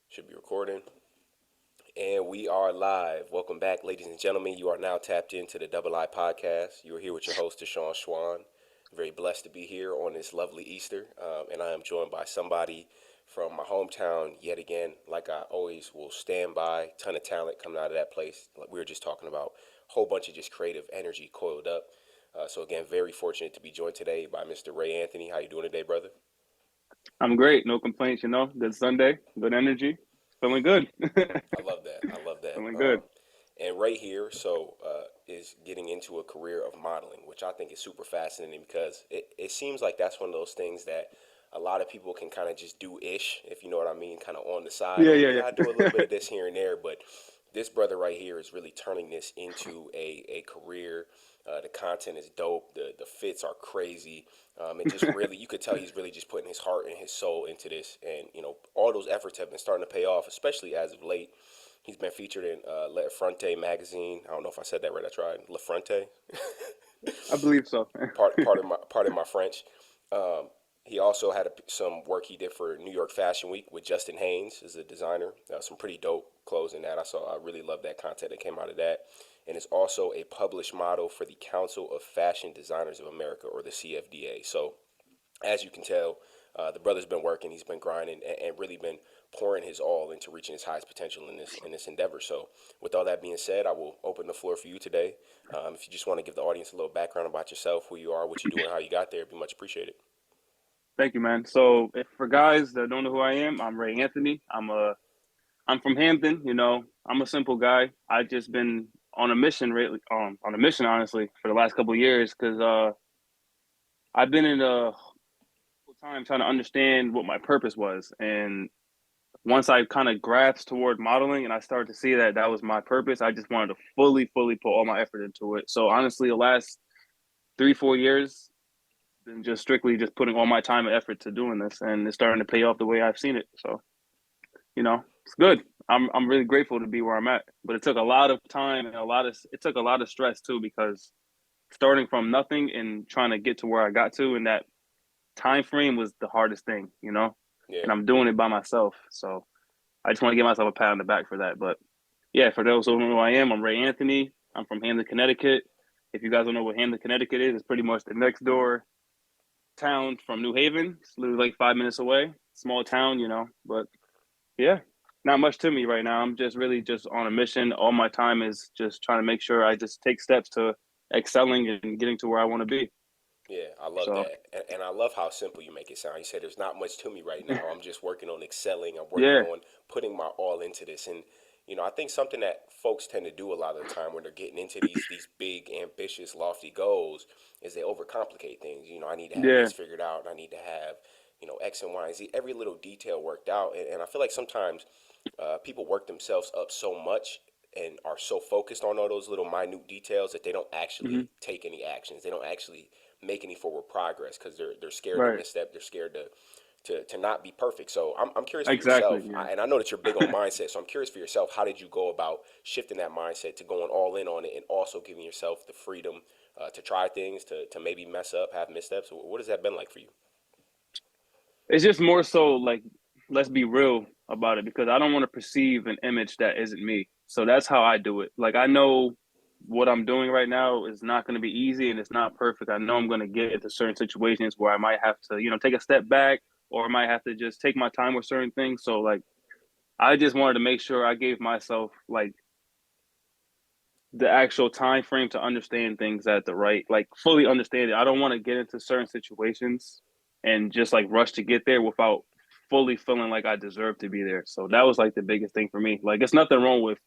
Should be recording. And we are live. Welcome back, ladies and gentlemen. You are now tapped into the Double I Podcast. You are here with your host, Deshaun Schwan. Very blessed to be here on this lovely Easter. And I am joined by somebody from my hometown yet again. Like I always will stand by. Ton of talent coming out of that place. Like we were just talking about, a whole bunch of just creative energy coiled up. So again, very fortunate to be joined today by Mr. Ray Anthony. How you doing today, brother? I'm great. No complaints, Good Sunday, good energy. Feeling good. I love that. I love that. Feeling good. And right here, is getting into a career of modeling, which I think is super fascinating because it seems like that's one of those things that a lot of people can kind of just do ish, if you know what I mean, kind of on the side. Yeah, Oh, yeah, yeah, I do a little yeah. bit of this here and there. But this brother right here is really turning this into a career. The content is dope. The fits are crazy. And just really, you could tell he's really just putting his heart and his soul into this. And, all those efforts have been starting to pay off, especially as of late. He's been featured in Le Fronte magazine. I don't know if I said that right. I tried. Le Fronte. I believe so. Part of my French. Um, he also had some work he did for New York Fashion Week with Justin Haynes as a designer. Some pretty dope clothes in that I saw. I really love that content that came out of that. And is also a published model for the Council of Fashion Designers of America, or the CFDA. So as you can tell, the brother's been working. He's been grinding and really been pouring his all into reaching his highest potential in this endeavor. So, with all that being said, I will open the floor for you today. If you just want to give the audience a little background about yourself, who you are, what you do, and how you got there, it'd be much appreciated. Thank you, man. So, if for guys that don't know who I am, I'm Ray Anthony. I'm from Hampton. I'm a simple guy. I just been on a mission, really, honestly, for the last couple of years because I've been in a time trying to understand what my purpose was, and once I kind of grasped toward modeling and I started to see that that was my purpose, I just wanted to fully put all my effort into it. So honestly, the last 3, 4 years been just strictly just putting all my time and effort to doing this, and it's starting to pay off the way I've seen it. So it's good. I'm really grateful to be where I'm at, but it took a lot of time and it took a lot of stress too because starting from nothing and trying to get to where I got to in that time frame was the hardest thing. Yeah, And I'm doing it by myself, so I just want to give myself a pat on the back for that. But yeah, for those who don't know who I am, I'm Ray Anthony. I'm from Hamden, Connecticut. If you guys don't know what Hamden, Connecticut is, it's pretty much the next door town from New Haven. It's literally like 5 minutes away. Small town. But yeah, not much to me right now. I'm just really just on a mission. All my time is just trying to make sure I just take steps to excelling and getting to where I want to be. yeah, I love So that, and I love how simple you make it sound. You said there's not much to me right now. I'm just working on excelling. I'm working yeah. on putting my all into this, and I think something that folks tend to do a lot of the time when they're getting into these big, ambitious, lofty goals is they overcomplicate things. I need to have Yeah. this figured out, and I need to have X and Y and Z, every little detail worked out, and I feel like sometimes people work themselves up so much and are so focused on all those little minute details that they don't Hmm. actually take any actions. They don't actually make any forward progress because they're scared to Right. misstep. They're scared to not be perfect. So I'm curious for Exactly. yourself, Yeah. and I know that you're big on mindset. So I'm curious for yourself, how did you go about shifting that mindset to going all in on it, and also giving yourself the freedom to try things, to maybe mess up, have missteps? What has that been like for you? It's just more so like let's be real about it because I don't want to perceive an image that isn't me. So that's how I do it. Like I know what I'm doing right now is not going to be easy and it's not perfect. I know I'm going to get into certain situations where I might have to, take a step back or I might have to just take my time with certain things. So like I just wanted to make sure I gave myself like the actual time frame to understand things at the right, like fully understand it. I don't want to get into certain situations and just like rush to get there without fully feeling like I deserve to be there. So that Mm, was like the biggest thing for me. Like it's nothing wrong with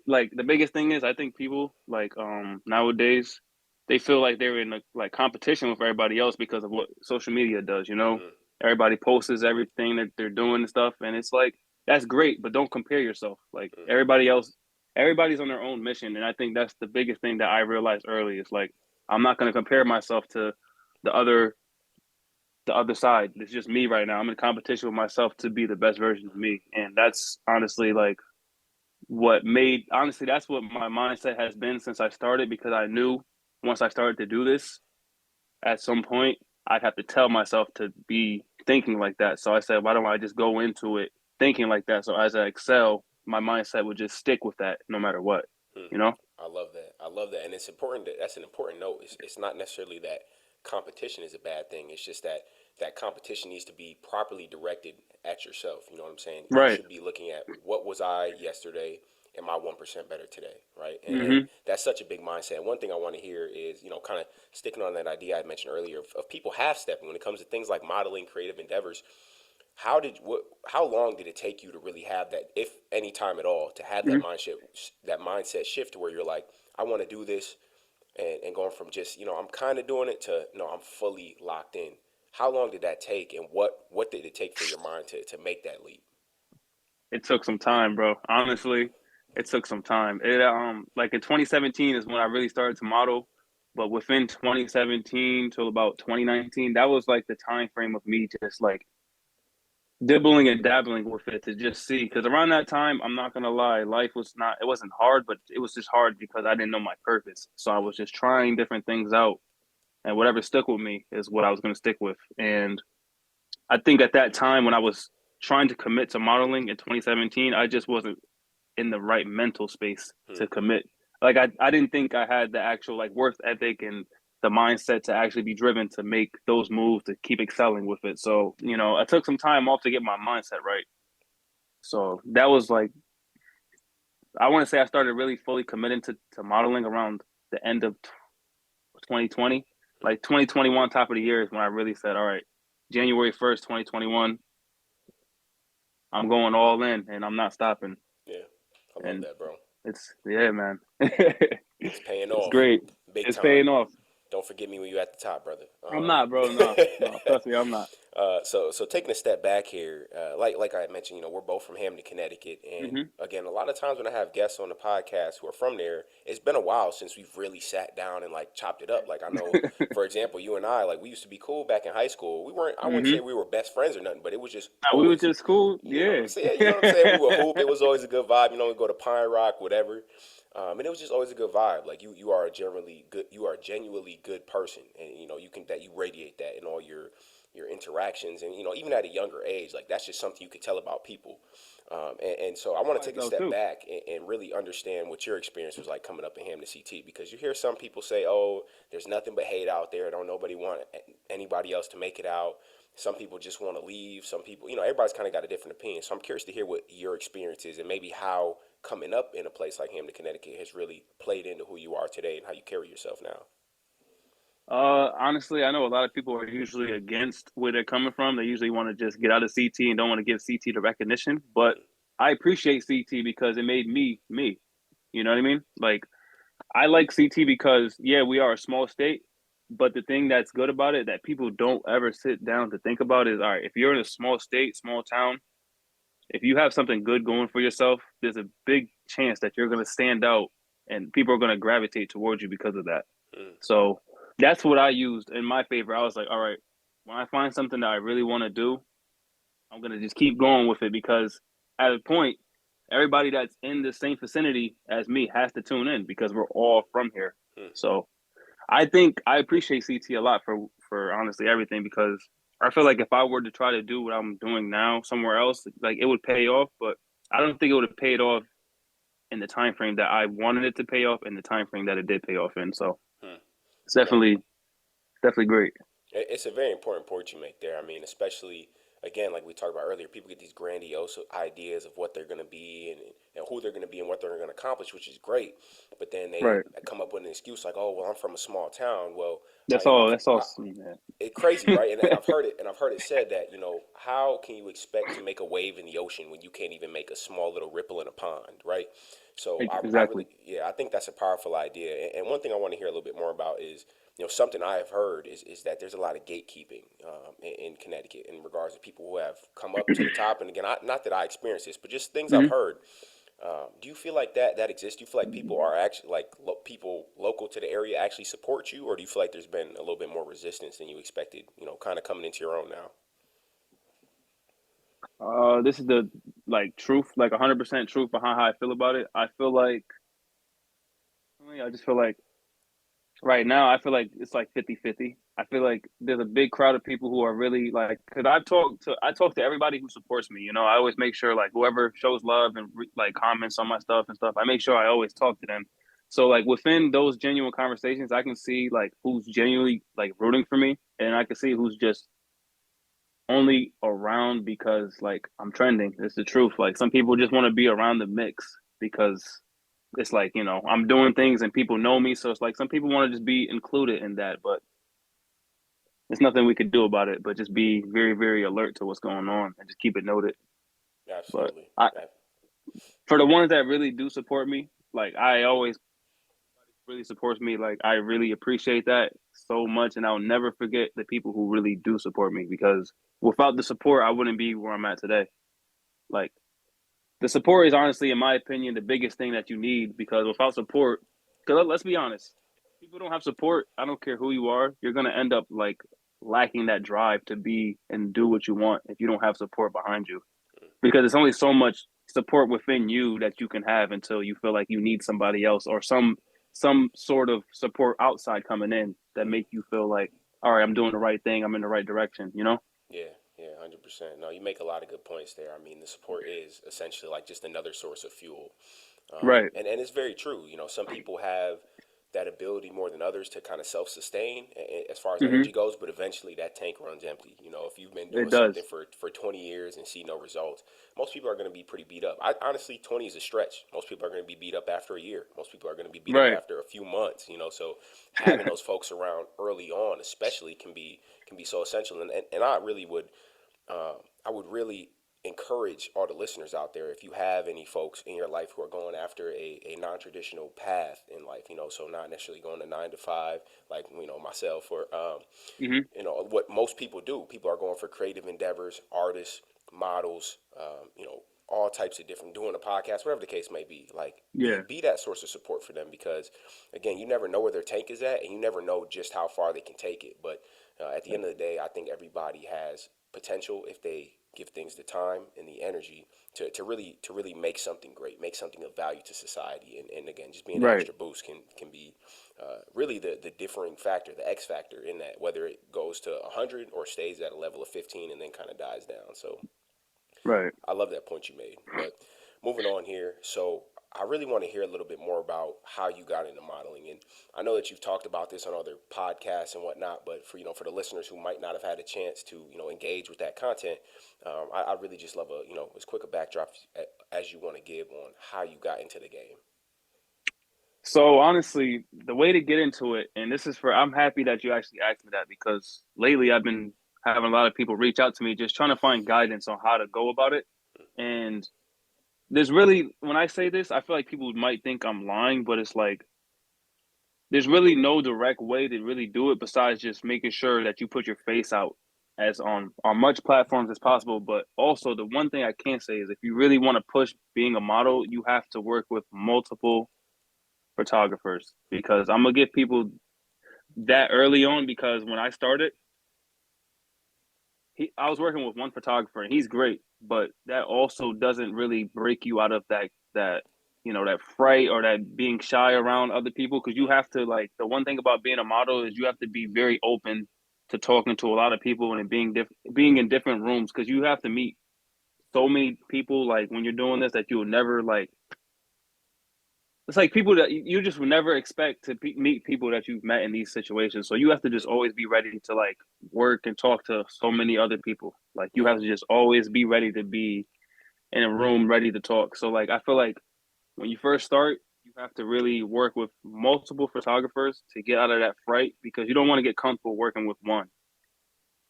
like the biggest thing is I think people like nowadays they feel like they're in a like competition with everybody else because of what social media does. mm, Everybody posts everything that they're doing and stuff, and it's like that's great, but don't compare yourself. Like mm. everybody else, everybody's on their own mission, and I think that's the biggest thing that I realized early. Is like I'm not going to compare myself to the other the other side. It's just me right now. I'm in competition with myself to be the best version of me, and that's honestly like what made honestly that's what my mindset has been since I started because I knew once I started to do this at some point I'd have to tell myself to be thinking like that. So I said, why don't I just go into it thinking like that. So as I excel, my mindset would just stick with that no matter what, Hmm. you know? I love that. I love that, and it's important. That's an important note. It's not necessarily that competition is a bad thing. It's just that that competition needs to be properly directed at yourself. You know what I'm saying? You Right. should be looking at what was I yesterday. Am I 1% better today? Right, and Hmm. that's such a big mindset. One thing I want to hear is kind of sticking on that idea I mentioned earlier of people half stepping when it comes to things like modeling, creative endeavors. How long did it take you to really have that, if any time at all, to have Hmm. that mindset shift to where you're like, I want to do this, and going from just I'm kind of doing it to no, I'm fully locked in. How long did that take, and what did it take for your mind to make that leap? It took some time, bro. Honestly, it took some time. It like in 2017 is when I really started to model, but within 2017 till about 2019, that was like the time frame of me just like dibbling and dabbling with it to just see. Because around that time, I'm not gonna lie, life was not. It wasn't hard, but it was just hard because I didn't know my purpose. So I was just trying different things out, and whatever stuck with me is what I was gonna stick with. And I think at that time when I was trying to commit to modeling in 2017, I just wasn't in the right mental space Hmm. to commit. Like I didn't think I had the actual like worth ethic and the mindset to actually be driven to make those moves to keep excelling with it. So, I took some time off to get my mindset right. So that was like I want to say I started really fully committing to modeling around the end of 2020. Like 2021 top of the year is when I really said, all right, January 1st, 2021, I'm going all in and I'm not stopping. Yeah, I love And that, bro. it's yeah, man. It's paying It's off great. big It's time. paying off. Don't forget me when you're at the top, brother. I'm not, bro. No, no. Trust me, I'm not. So taking a step back here, like I mentioned, we're both from Hamden, Connecticut, and Hmm. again, a lot of times when I have guests on the podcast who are from there, it's been a while since we've really sat down and like chopped it up. Like I know, for example, you and I, like we used to be cool back in high school. We weren't, I wouldn't say Hmm. we were best friends or nothing, but it was just We were always, just cool. you know what I'm Yeah. saying? You know what I'm saying? We would hoop. It was always a good vibe. We go to Pine Rock, whatever. And it was just always a good vibe. Like you are a generally good, you are a genuinely good person, and you can that you radiate that in all your interactions, and even at a younger age, like that's just something you could tell about people. And so I want to take a Myself step too. back and really understand what your experience was like coming up in Hamden CT, because you hear some people say, "Oh, there's nothing but hate out there. Don't nobody want anybody else to make it out." Some people just want to leave. Some people, everybody's kind of got a different opinion. So I'm curious to hear what your experience is and maybe how coming up in a place like Hamden, Connecticut has really played into who you are today and how you carry yourself now. Honestly, I know a lot of people are usually against where they're coming from. They usually want to just get out of CT and don't want to give CT the recognition. But I appreciate CT because it made me me. You know what I mean? Like I like CT because yeah, we are a small state, but the thing that's good about it that people don't ever sit down to think about is all right, if you're in a small state, small town, if you have something good going for yourself, there's a big chance that you're going to stand out and people are going to gravitate towards you because of that. Mm, So that's what I used in my favor. I was like, all right, when I find something that I really want to do, I'm going to just keep going with it because at a point, everybody that's in the same vicinity as me has to tune in because we're all from here. mm, So I think I appreciate CT a lot for honestly everything because I feel like if I were to try to do what I'm doing now somewhere else, like it would pay off, but I don't think it would have paid off in the time frame that I wanted it to pay off in the time frame that it did pay off in. So mm. it's No, definitely great. it's a very important point you make there. I mean, especially again, like we talked about earlier, people get these grandiose ideas of what they're going to be and who they're going to be and what they're going to accomplish, which is great. But then they Right. come up with an excuse like, "Oh, well, I'm from a small town." Well, That's all. That's all. I, Man. it crazy, right? And I've heard it, and I've heard it said that how can you expect to make a wave in the ocean when you can't even make a small little ripple in a pond, right? So I really, Exactly. yeah, I think that's a powerful idea. And one thing I want to hear a little bit more about is, something I have heard is that there's a lot of gatekeeping in Connecticut in regards to people who have come up to the top. And again, not that I experienced this, but just things I've Hmm. heard. Do you feel like that exists? Do you feel like people are actually like people local to the area actually support you, or do you feel like there's been a little bit more resistance than you expected? Kind of coming into your own now. This is the like truth, like 100% truth behind how I feel about it. I just feel like right now I feel like it's like 50-50. I feel like there's a big crowd of people who are really like, because I talk to everybody who supports me. You know, I always make sure like whoever shows love and like comments on my stuff and stuff, I make sure I always talk to them. So like within those genuine conversations, I can see like who's genuinely like rooting for me, and I can see who's just only around because like I'm trending. It's the truth. Like some people just want to be around the mix because it's like, I'm doing things and people know me. So it's like some people want to just be included in that, but there's nothing we could do about it, but just be very, very alert to what's going on and just keep it noted. But Absolutely. I, for the ones that really do support me, like I always really supports me, like I really appreciate that so much, and I'll never forget the people who really do support me because without the support, I wouldn't be where I'm at today. Like the support is honestly, in my opinion, the biggest thing that you need because without support, because let's be honest, if people don't have support, I don't care who you are, you're gonna end up like lacking that drive to be and do what you want if you don't have support behind you. Because it's only so much support within you that you can have until you feel like you need somebody else or some sort of support outside coming in that make you feel like, all right, I'm doing the right thing, I'm in the right direction, you know? Yeah, yeah, 100%. No, you make a lot of good points there. I mean, the support is essentially like just another source of fuel. Right. And it's very true. You know, some people have that ability more than others to kind of self-sustain as far as Hmm. energy goes, but eventually that tank runs empty. You know, if you've been It doing something does. for 20 years and see no results, most people are going to be pretty beat up. Honestly, 20 is a stretch. Most people are going to be beat up after a year. Most people are going to be beat up Right. after a few months, you know, so having those folks around early on especially can be so essential. And I really would um, I would really encourage all the listeners out there if you have any folks in your life who are going after a non-traditional path in life, you know, so not necessarily going to 9 to 5 like, you know, myself or Hmm. you know what most people do. People are going for creative endeavors, artists, models, you know, all types of different, doing a podcast, whatever the case may be. Like be Yeah. be that source of support for them because again, you never know where their tank is at and you never know just how far they can take it. But at the end of the day, I think everybody has potential if they give things the time and the energy to really make something great, make something of value to society. And again, just being an Right. extra boost can be really the differing factor, the X factor in that, whether it goes to 100 or stays at a level of 15 and then kind of dies down. So Right. I love that point you made. But moving on here, so I really want to hear a little bit more about how you got into modeling. And I know that you've talked about this on other podcasts and whatnot, but for for the listeners who might not have had a chance to engage with that content, I really just love as quick a backdrop as you want to give on how you got into the game. So honestly, the way to get into it, and this is for, I'm happy that you actually asked me that because lately I've been having a lot of people reach out to me just trying to find guidance on how to go about it. And there's really, when I say this, I feel like people might think I'm lying, but it's like there's really no direct way to really do it besides just making sure that you put your face out as on much platforms as possible. But also the one thing I can't say is if you really want to push being a model, you have to work with multiple photographers because I'm gonna give people that early on because when I started, I was working with one photographer and he's great, but that also doesn't really break you out of that that fright or that being shy around other people because you have to like the one thing about being a model is you have to be very open to talking to a lot of people and being in different rooms because you have to meet so many people like when you're doing this that you will never like it's like people that you just would never expect to meet people that you've met in these situations. So you have to just always be ready to like work and talk to so many other people. Like you Yeah, have to just always be ready to be in a room ready to talk. So like I feel like when you first start, you have to really work with multiple photographers to get out of that fright because you don't want to get comfortable working with one.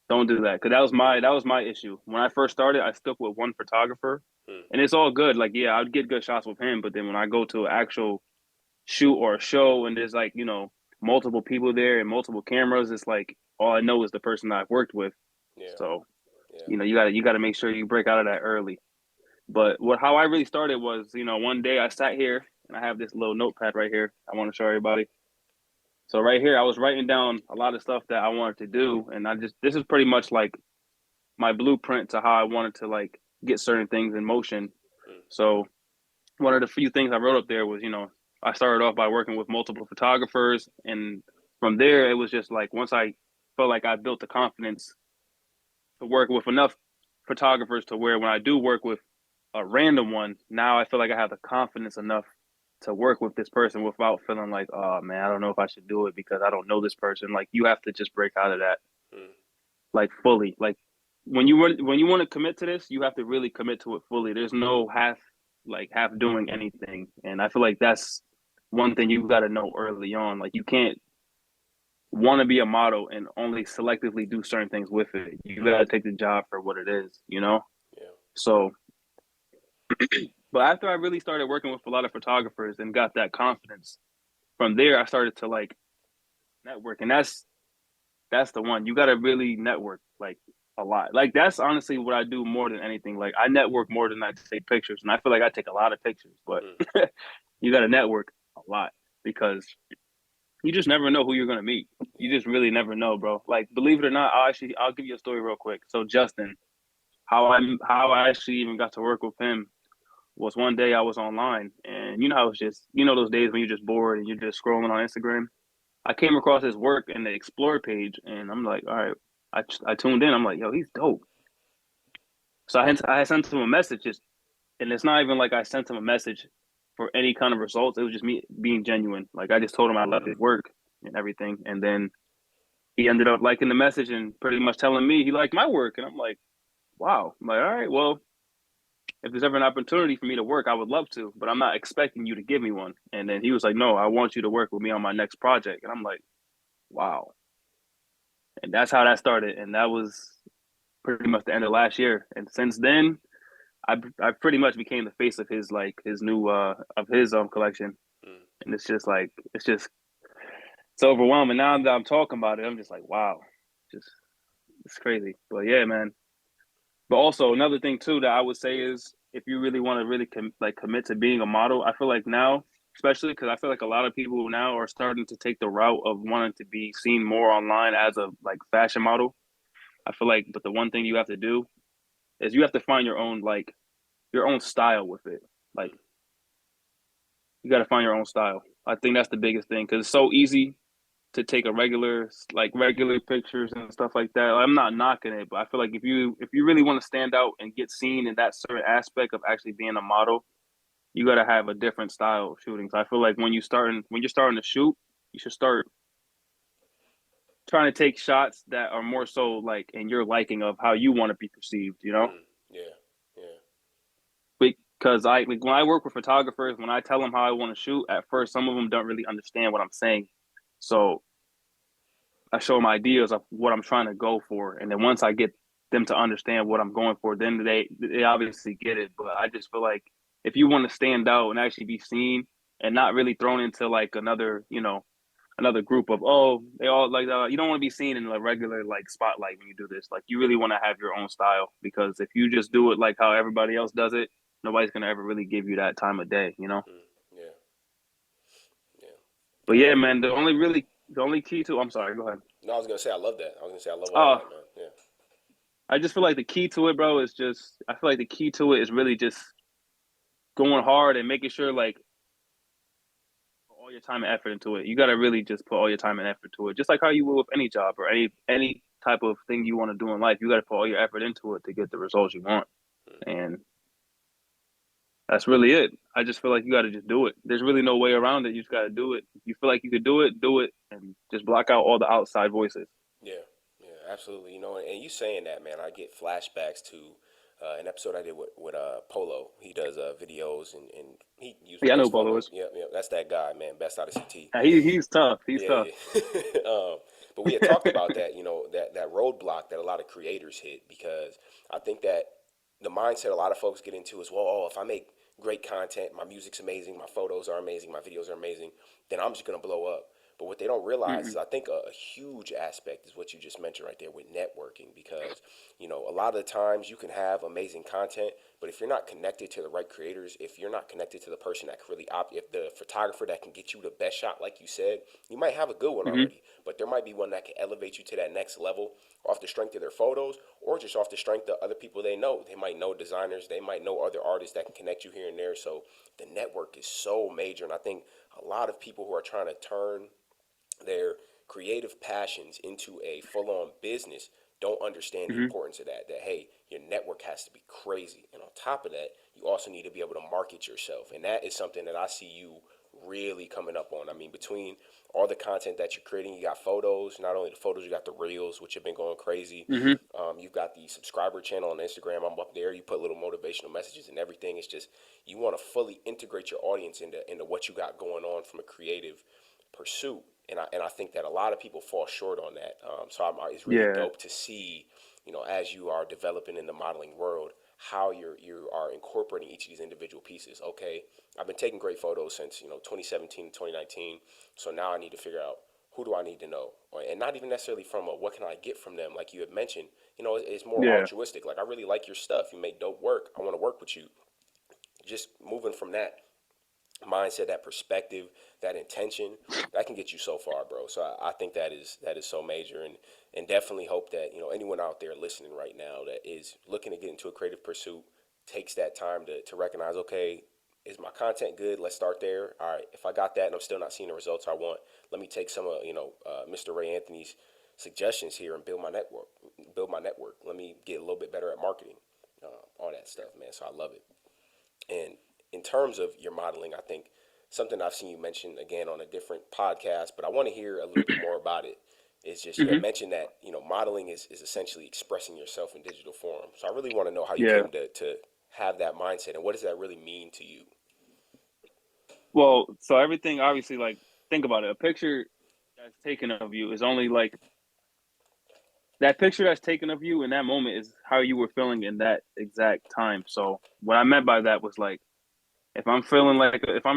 Don't do that because that was my issue when I first started. I stuck with one photographer, mm, and it's all good. Like yeah, I'd get good shots with him, but then when I go to an actual shoot or a show and there's like multiple people there and multiple cameras, it's like all I know is the person I've worked with. yeah, So yeah, you gotta make sure you break out of that early. But what how I really started was one day I sat here and I have this little notepad right here I want to show everybody. So right here I was writing down a lot of stuff that I wanted to do, and I just this is pretty much like my blueprint to how I wanted to like get certain things in motion. mm, So one of the few things I wrote up there was, I started off by working with multiple photographers, and from there it was just like once I felt like I built the confidence to work with enough photographers to where when I do work with a random one, now I feel like I have the confidence enough to work with this person without feeling like, oh man, I don't know if I should do it because I don't know this person. Like you have to just break out of that Mm. like fully. Like when you want to commit to this, you have to really commit to it fully. There's no half doing anything. And I feel like that's one thing you got to know early on. Like you can't want to be a model and only selectively do certain things with it. You got to take the job for what it is, you know? Yeah. So, but after I really started working with a lot of photographers and got that confidence, from there I started to like network, and that's the one. You got to really network like a lot. Like that's honestly what I do more than anything. Like I network more than I take pictures, and I feel like I take a lot of pictures, but Mm. you got to network a lot because you just never know who you're gonna meet. You Yeah. just really never know, bro. Like believe it or not, I'll give you a story real quick. So Justin, how I actually even got to work with him was one day I was online, and you know how it's just those days when you're just bored and you're just scrolling on Instagram. I came across his work in the Explore page, and I'm like, all right. I tuned in. I'm like, yo, he's dope. So I sent him a message, just, and it's not even like I sent him a message for any kind of results. It was just me being genuine. Like I just told him I loved his work and everything, and then he ended up liking the message and pretty much telling me he liked my work, and I'm like, wow. I'm like, all right, well, if there's ever an opportunity for me to work, I would love to, but I'm not expecting you to give me one. And then he was like, no, I want you to work with me on my next project, and I'm like, wow. And that's how that started, and that was pretty much the end of last year. And since then, I pretty much became the face of his new of his collection. Mm. And it's just like it's overwhelming. Now that I'm talking about it, I'm just like, wow, just it's crazy. But yeah, man. But also another thing too that I would say is if you really want to really commit to being a model, I feel like now, especially because I feel like a lot of people now are starting to take the route of wanting to be seen more online as a like fashion model. I feel like, but the one thing you have to do is you have to find your own style with it. Like Mm. you got to find your own style. I think that's the biggest thing because it's so easy to take a regular pictures and stuff like that. I'm not knocking it, but I feel like if you really want to stand out and get seen in that certain aspect of actually being a model, you got to have a different style of shooting. So I feel like when you're starting to shoot, you should start trying to take shots that are more so like in your liking of how you want to be perceived. You know. Mm. Yeah. Yeah. Because I like when I work with photographers, when I tell them how I want to shoot, at first some of them don't really understand what I'm saying. So I show them ideas of what I'm trying to go for, and then once I get them to understand what I'm going for, then they obviously get it. But I just feel like if you want to stand out and actually be seen, and not really thrown into like another group of they all like you don't want to be seen in a regular like spotlight when you do this. Like you really want to have your own style because if you just do it like how everybody else does it, nobody's gonna ever really give you that time of day, you know. Mm. Yeah. Yeah. But I yeah, love it. man, the only key to I'm sorry, go ahead. No, I was gonna say I love that. I was gonna say I love all Oh, that, man. Yeah. I just feel like the key to it, bro, is just I feel like the key to it is really just going hard and making sure like put all your time and effort into it. You got to really just put all your time and effort to it, just like how you will with any job or any type of thing you want to do in life. You got to put all your effort into it to get the results you want, Mm. and that's really it. I just feel like you got to just do it. There's really no way around it. You just got to do it. If you feel like you could do it, and just block out all the outside voices. Yeah, yeah, absolutely. And you saying that, man, I get flashbacks to an episode I did with Polo. He does videos and he usually Yeah, I know makes who fun Polo of. is. Yeah, yeah, that's that guy, man. Best out of CT. He's tough. He's Yeah, tough. yeah. But we had talked about that, that roadblock that a lot of creators hit because I think that the mindset a lot of folks get into is, well, oh, if I make great content, my music's amazing, my photos are amazing, my videos are amazing, then I'm just gonna blow up. But what they don't realize is, Mm-mm. I think a huge aspect is what you just mentioned right there with networking, because a lot of the times you can have amazing content, but if you're not connected to the right creators, if you're not connected to the person that can really if the photographer that can get you the best shot, like you said, you might have a good one Mm-hmm. already, but there might be one that can elevate you to that next level off the strength of their photos or just off the strength of other people they know. They might know designers, they might know other artists that can connect you here and there. So the network is so major, and I think a lot of people who are trying to turn their creative passions into a full-on business don't understand the Hmm. importance of that. That hey, your network has to be crazy, and on top of that, you also need to be able to market yourself, and that is something that I see you really coming up on. I mean, between all the content that you're creating, you got photos. Not only the photos, you got the reels, which have been going crazy. Hmm. You've got the subscriber channel on Instagram. I'm up there. You put little motivational messages and everything. It's just you want to fully integrate your audience into what you got going on from a creative pursuit. And I think that a lot of people fall short on that. It's really Yeah. dope to see, as you are developing in the modeling world, how you are incorporating each of these individual pieces. Okay, I've been taking great photos since 2017 2019. So now I need to figure out who do I need to know, and not even necessarily from what can I get from them, like you had mentioned. It's more Yeah. altruistic. Like I really like your stuff. You make dope work. I want to work with you. Just moving from that mindset, that perspective, that intention, that can get you so far, bro. So I think that is so major, and definitely hope that anyone out there listening right now that is looking to get into a creative pursuit takes that time to recognize, okay, is my content good? Let's start there. All right, if I got that and I'm still not seeing the results I want, let me take some of Mr. Ray Anthony's suggestions here and build my network. Build my network. Let me get a little bit better at marketing, all that stuff, man. So I love it. And in terms of your modeling, I think something I've seen you mention again on a different podcast, but I want to hear a little bit more about it. Is just you had Hmm. mentioned that modeling is essentially expressing yourself in digital form. So I really want to know how you Yeah. came to have that mindset and what does that really mean to you? Well, so everything obviously, like, think about it. A picture that's taken of you is only like that picture that's taken of you in that moment is how you were feeling in that exact time. So what I meant by that was like if I'm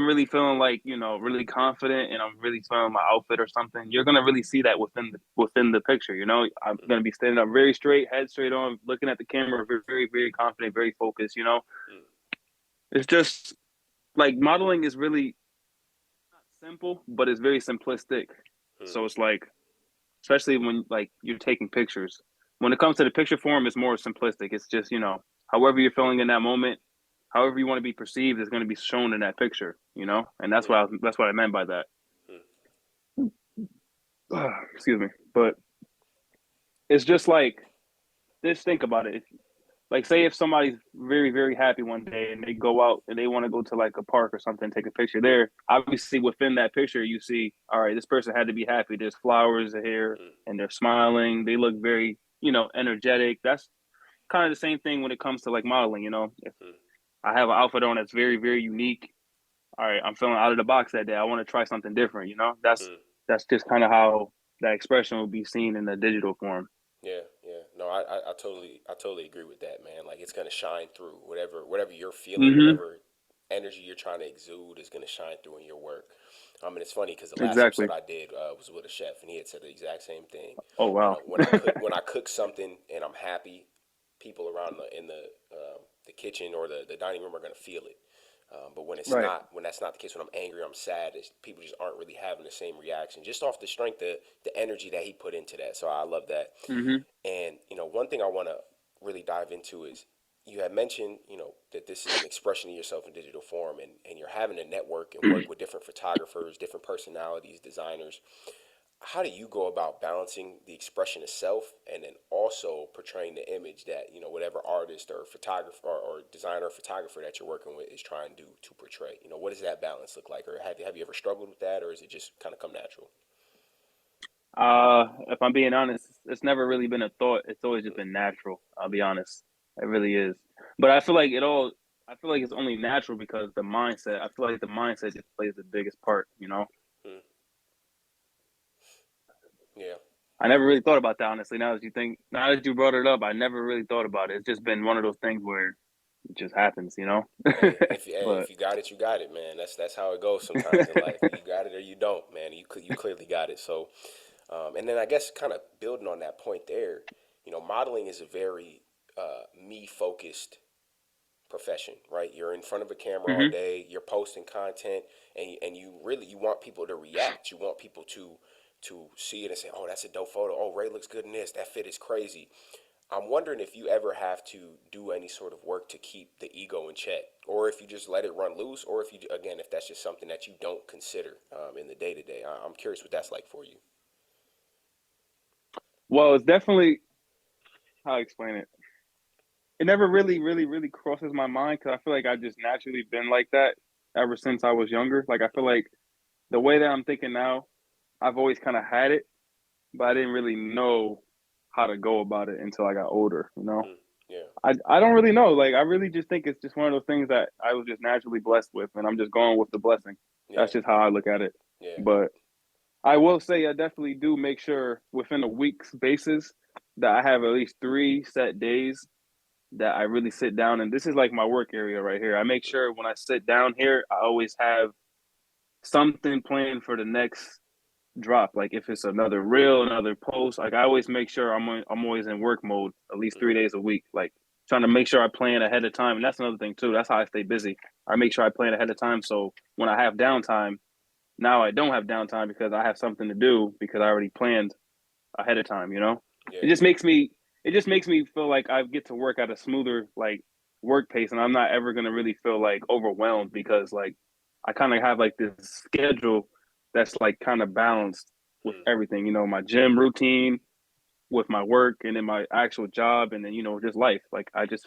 really feeling like, really confident and I'm really feeling my outfit or something, you're gonna really see that within the picture. I'm Mm, gonna be standing up very straight, head straight on, looking at the camera, very, very, very confident, very focused. mm, It's just like modeling is really not simple, but it's very simplistic. mm, So it's like, especially when like you're taking pictures. When it comes to the picture form, it's more simplistic. It's just, however you're feeling in that moment, however you want to be perceived is going to be shown in that picture. And mm, that's what I meant by that. mm, Excuse me. But it's just like, just think about it. Like, say if somebody's very, very happy one day and they go out and they want to go to like a park or something, take a picture there. Obviously, within that picture, you see, all right, this person had to be happy. There's flowers here mm, and they're smiling. They look very, energetic. That's kind of the same thing when it comes to like modeling. If mm, I have an outfit on that's very, very unique, all right, I'm feeling out of the box that day. I want to try something different. That's mm. that's just kind of how that expression will be seen in the digital form. Yeah, yeah. No, I totally agree with that, man. Like it's gonna shine through whatever you're feeling, Mm-hmm. whatever energy you're trying to exude is gonna shine through in your work. And it's funny because the last episode Exactly. I did was with a chef, and he had said the exact same thing. Oh wow. When I cook something and I'm happy, people around the kitchen or the dining room are gonna feel it. But Right. when that's not the case, when I'm angry, I'm sad, people just aren't really having the same reaction, just off the strength of the energy that he put into that. So I love that. Mm-hmm. And one thing I want to really dive into is you had mentioned that this is an expression of yourself in digital form, and you're having to network and work with different photographers, different personalities, designers. How do you go about balancing the expression itself and then also portraying the image that whatever artist or photographer or designer or photographer that you're working with is trying to portray? What does that balance look like, or have you ever struggled with that, or is it just kind of come natural? If I'm being honest, it's never really been a thought. It's always just Mm, been natural. I'll be honest. It really is. But I feel like it all. I feel like it's only natural because the mindset. I feel like the mindset just plays the biggest part. mm, yeah. I never really thought about that honestly. Now that you brought it up, I never really thought about it. It's just been one of those things where it just happens. If But you got it, you got it, man. That's how it goes sometimes in life. You got it or you don't, man. You clearly got it. So, and then I guess kind of building on that point there, modeling is a very me focused profession, right? You're in front of a camera all hmm day. You're posting content, and you want people to react. You want people to see it and say, "Oh, that's a dope photo. Oh, Ray looks good in this. That fit is crazy." I'm wondering if you ever have to do any sort of work to keep the ego in check, or if you just let it run loose, or if that's just something that you don't consider in the day to day. I'm curious what that's like for you. Well, it's definitely how I explain it. It never really crosses my mind because I feel like I've just naturally been like that ever since I was younger. Like I feel like the way that I'm thinking now, I've always kind of had it, but I didn't really know how to go about it until I got older. You know, Mm, yeah, I don't really know. Like I really just think it's just one of those things that I was just naturally blessed with, and I'm just going with the blessing. yeah, That's just how I look at it. yeah, But I will say I definitely do make sure within a week's basis that I have at least 3 set days that I really sit down. And this is like my work area right here. I make mm, sure when I sit down here, I always have something planned for the next drop. Like if it's another reel, another post, like I always make sure I'm always in work mode at least three mm, days a week. Like trying to make sure I plan ahead of time. And that's another thing too. That's how I stay busy. I make sure I plan ahead of time. So when I have downtime, now I don't have downtime because I have something to do because I already planned ahead of time, you know? It yeah, just makes me it just makes me feel like I get to work at a smoother like work pace and I'm not ever gonna really feel like overwhelmed because like I kind of have like this schedule that's like kind of balanced with mm, everything, you know, my gym routine, with my work and then my actual job and then, you know, just life. Like I just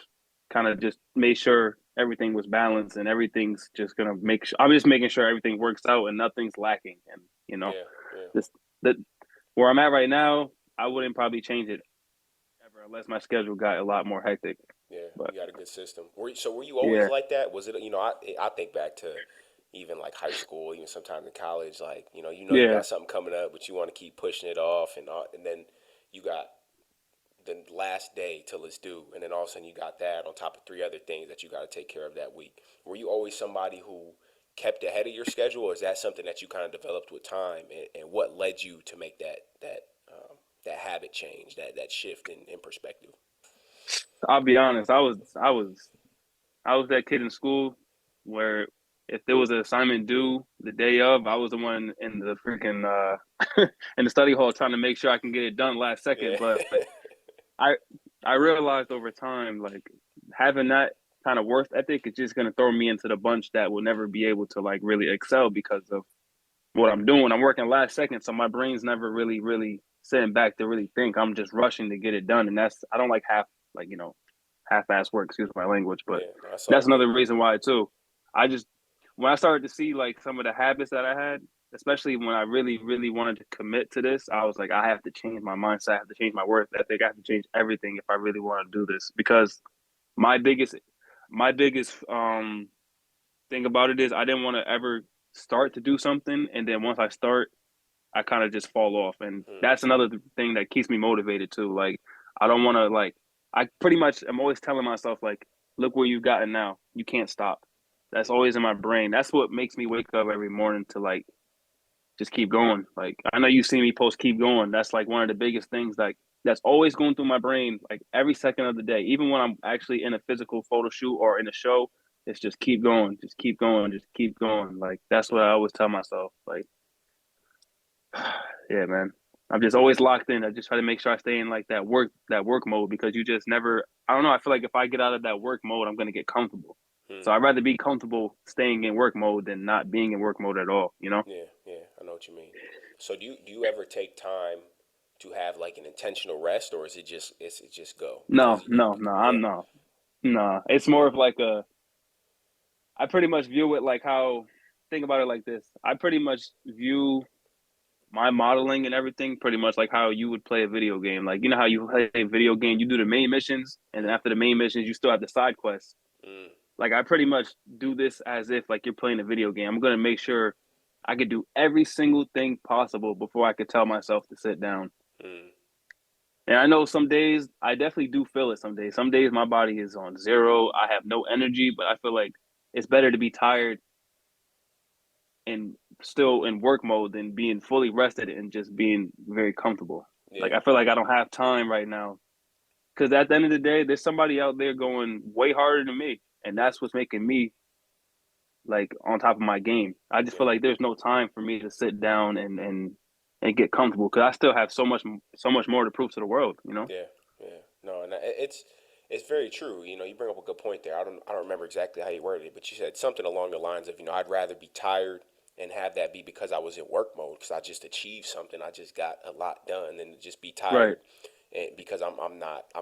kind of just made sure everything was balanced and everything's just gonna make sure I'm just making sure everything works out and nothing's lacking. And, you know, yeah, yeah, this that where I'm at right now, I wouldn't probably change it ever unless my schedule got a lot more hectic. yeah. But You got a good system. Were you always yeah, like that? Was it, I think back to even like high school, even sometimes in college, like, you yeah, got something coming up, but you want to keep pushing it off and then you got the last day till it's due, and then all of a sudden you got that on top of three other things that you got to take care of that week. Were you always somebody who kept ahead of your schedule, or is that something that you kind of developed with time, and what led you to make that habit change, that shift in perspective? I'll be honest. I was that kid in school where if there was an assignment due the day of, I was the one in the freaking in the study hall trying to make sure I can get it done last second. Yeah, But I I realized over time, like having that kind of worth ethic is just gonna throw me into the bunch that will never be able to like really excel because of what I'm doing. I'm working last second, so my brain's never really sitting back to really think. I'm just rushing to get it done, and that's I don't like like you know half-ass work. Excuse my language, but yeah, that's all that's good. another reason why too. I just when I started to see like some of the habits that I had, especially when I really wanted to commit to this, I was like, I have to change my mindset. I have to change my work ethic. I have to change everything if I really want to do this because my biggest my biggest thing about it is I didn't want to ever start to do something and then once I start I kind of just fall off and Mm, that's another thing that keeps me motivated too. Like I don't want to like I pretty much am always telling myself like look where you've gotten now. You can't stop. That's mm, always in my brain. That's what makes me wake up every morning to like just keep going. Like I know you see me post keep going. That's like one of the biggest things like that's always going through my brain like every second of the day. Even when I'm actually in a physical photo shoot or in a show, it's just keep going, just keep going, just keep going. Like that's what mm. I always tell myself. Like yeah, man. I'm just always locked in. I just try to make sure I stay in like that work mode because you just never I don't know, I feel like if I get out of that work mode, I'm gonna get comfortable. So Mm. I'd rather be comfortable staying in work mode than not being in work mode at all, you know? Yeah, yeah, I know what you mean. So do you ever take time to have like an intentional rest, or is it just go because No, no, no, yeah, I'm no. No. It's yeah, more of like a I pretty much view it like how think about it like this. I pretty much view my modeling and everything pretty much like how you would play a video game. Like you know how you play a video game, you do the main missions, and then mm, after the main missions, you still have the side quests. mm, Like I pretty much do this as if like you're playing a video game. I'm gonna make sure I could do every single thing possible before I could tell myself to sit down. mm, And I know some days I definitely do feel it. Some days, my body is on zero. I have no energy, but I feel like it's better to be tired and still in work mode than being fully rested and just being very comfortable. Like yeah, I feel like I don't have time right now because at the end of the day, there's somebody out there going way harder than me, and mm, that's what's making me like on top of my game. I just feel yeah, like there's no time for me to sit down and get comfortable because I still have so much more to prove to the world. You know? yeah, yeah. No, and it's very true. You bring up a good point there. I don't remember exactly how you worded it, but you said something along the lines of, I'd rather be tired and have that be because I was in work mode. because I just achieved something. I just got a lot done, and to just be Right. tired, and because I'm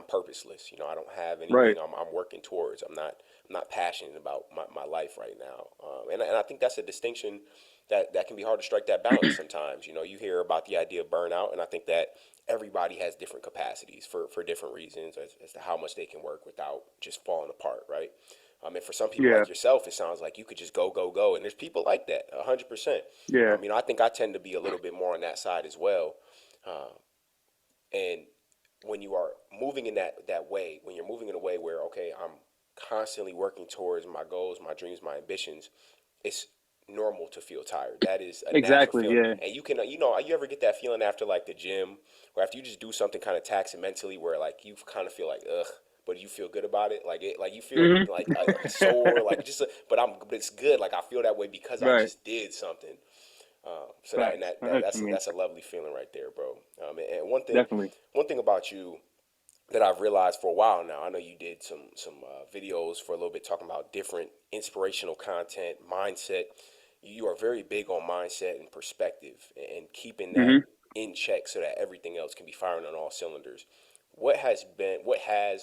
purposeless. You know, I don't have Right. anything I'm working towards. I'm not passionate about my life right now. And I think that's a distinction that can be hard to strike that balance sometimes. You know, you hear about the idea of burnout, and I think that everybody has different capacities for different reasons as to how much they can work without just falling apart, right? And for some people Yeah. like yourself, it sounds like you could just go, go, go. And there's people like that, 100%. Yeah. You know, I think I tend to be a little bit more on that side as well. And when you are moving in that way, when you're moving in a way where, okay, I'm constantly working towards my goals, my dreams, my ambitions, it's normal to feel tired. That is a natural Exactly. feeling. Yeah. And you can, you know, you ever get that feeling after like the gym or after you just do something kind of taxing mentally where like you kind of feel like, ugh, but you feel good about it. Like you feel Hmm. like sore, like just, but it's good. Like I feel that way because I Right. just did something. So that and Facts. I know what you mean. that's a lovely feeling right there, bro. And Definitely. one thing about you that I've realized for a while now. I know you did some videos for a little bit talking about different inspirational content, mindset. You are very big on mindset and perspective and keeping that Hmm. in check so that everything else can be firing on all cylinders. What has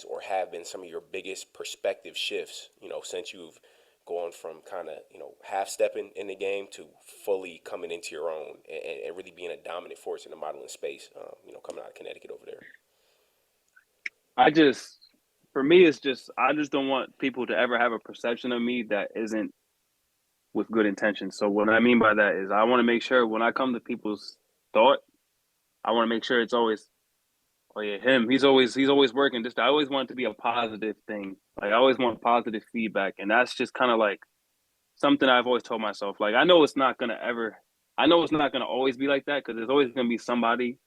or have been some of your biggest perspective shifts, you know, since you've gone from kind of, you know, half stepping in the game to fully coming into your own and really being a dominant force in the modeling space, you know, coming out of Connecticut over there? I just, for me, it's just I just don't want people to ever have a perception of me that isn't with good intentions. So what I mean by that is I want to make sure when I come to people's thought, I want to make sure it's always, oh yeah, him. He's always working. Just I always want it to be a positive thing. Like I always want positive feedback, and that's just kind of like something I've always told myself. Like I know it's not gonna always be like that because there's always gonna be somebody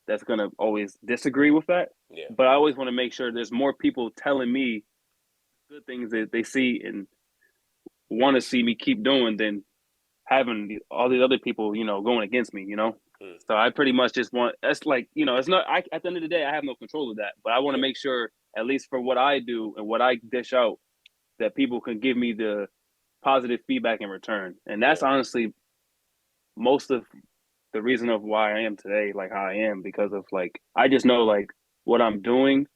that's gonna always disagree with that. Yeah. But I always want to make sure there's more people telling me good things that they see and want to see me keep doing than having all these other people, going against me. Mm, So I pretty much just want that's like it's not. At the end of the day, I have no control of that, but I want to yeah. make sure at least for what I do and what I dish out that people can give me the positive feedback in return, and that's Yeah. honestly most of the reason of why I am today, like how I am, because of like I just know like what I'm doing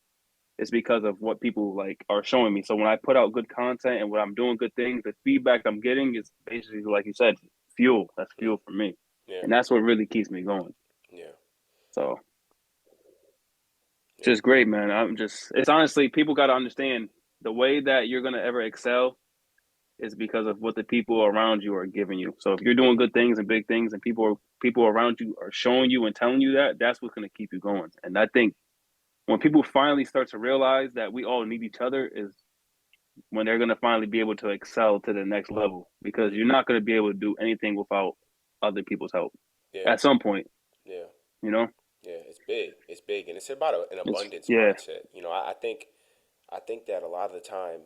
is because of what people like are showing me. So when I put out good content and when I'm doing good things, the feedback I'm getting is basically like you said, fuel. That's Mm, fuel for me, yeah. and that's what really keeps me going. Yeah. So Yeah. just great, man. It's honestly people got to understand the way that you're gonna ever excel is because of what the people around you are giving you. So if you're doing good things and big things, and people around you are showing you and telling you that, that's what's gonna keep you going. And I think when people finally start to realize that we all need each other is when they're going to finally be able to excel to the next level because you're not going to be able to do anything without other people's help Yeah. at some point, Yeah. you know? Yeah. It's big. It's big, and it's about an It's, abundance yeah, mindset. You know, I think that a lot of the time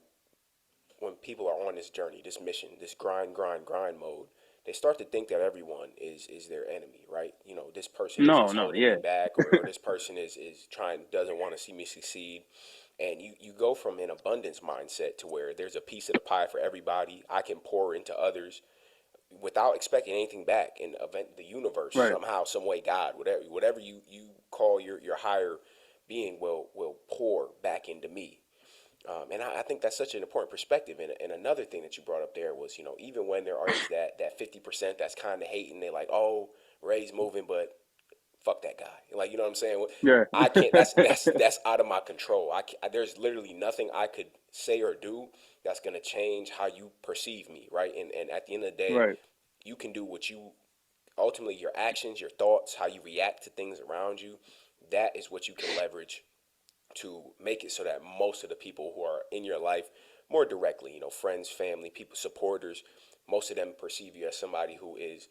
when people are on this journey, this mission, this grind, grind, grind mode, they start to think that everyone is their enemy, right? You know, this person no, is no, holding me yeah, back, or this person is trying doesn't want to see me succeed. And you go from an abundance mindset to where there's a piece of the pie for everybody. I can pour into others without expecting anything back. And event the universe right, somehow, some way, God, whatever you call your higher being will pour back into me. And I think that's such an important perspective. And another thing that you brought up there was, you know, even when there is that 50% that's kind of hating, they're like, oh, Ray's moving, but fuck that guy. Like, you know what I'm saying? yeah, I can't. That's out of my control. There's literally nothing I could say or do that's gonna change how you perceive me, right? And at the end of the day, right, you can do what you ultimately your actions, your thoughts, how you react to things around you. That is what you can leverage to make it so that most of the people who are in your life more directly, you know, friends, family, people, supporters, most of them perceive you as somebody who is,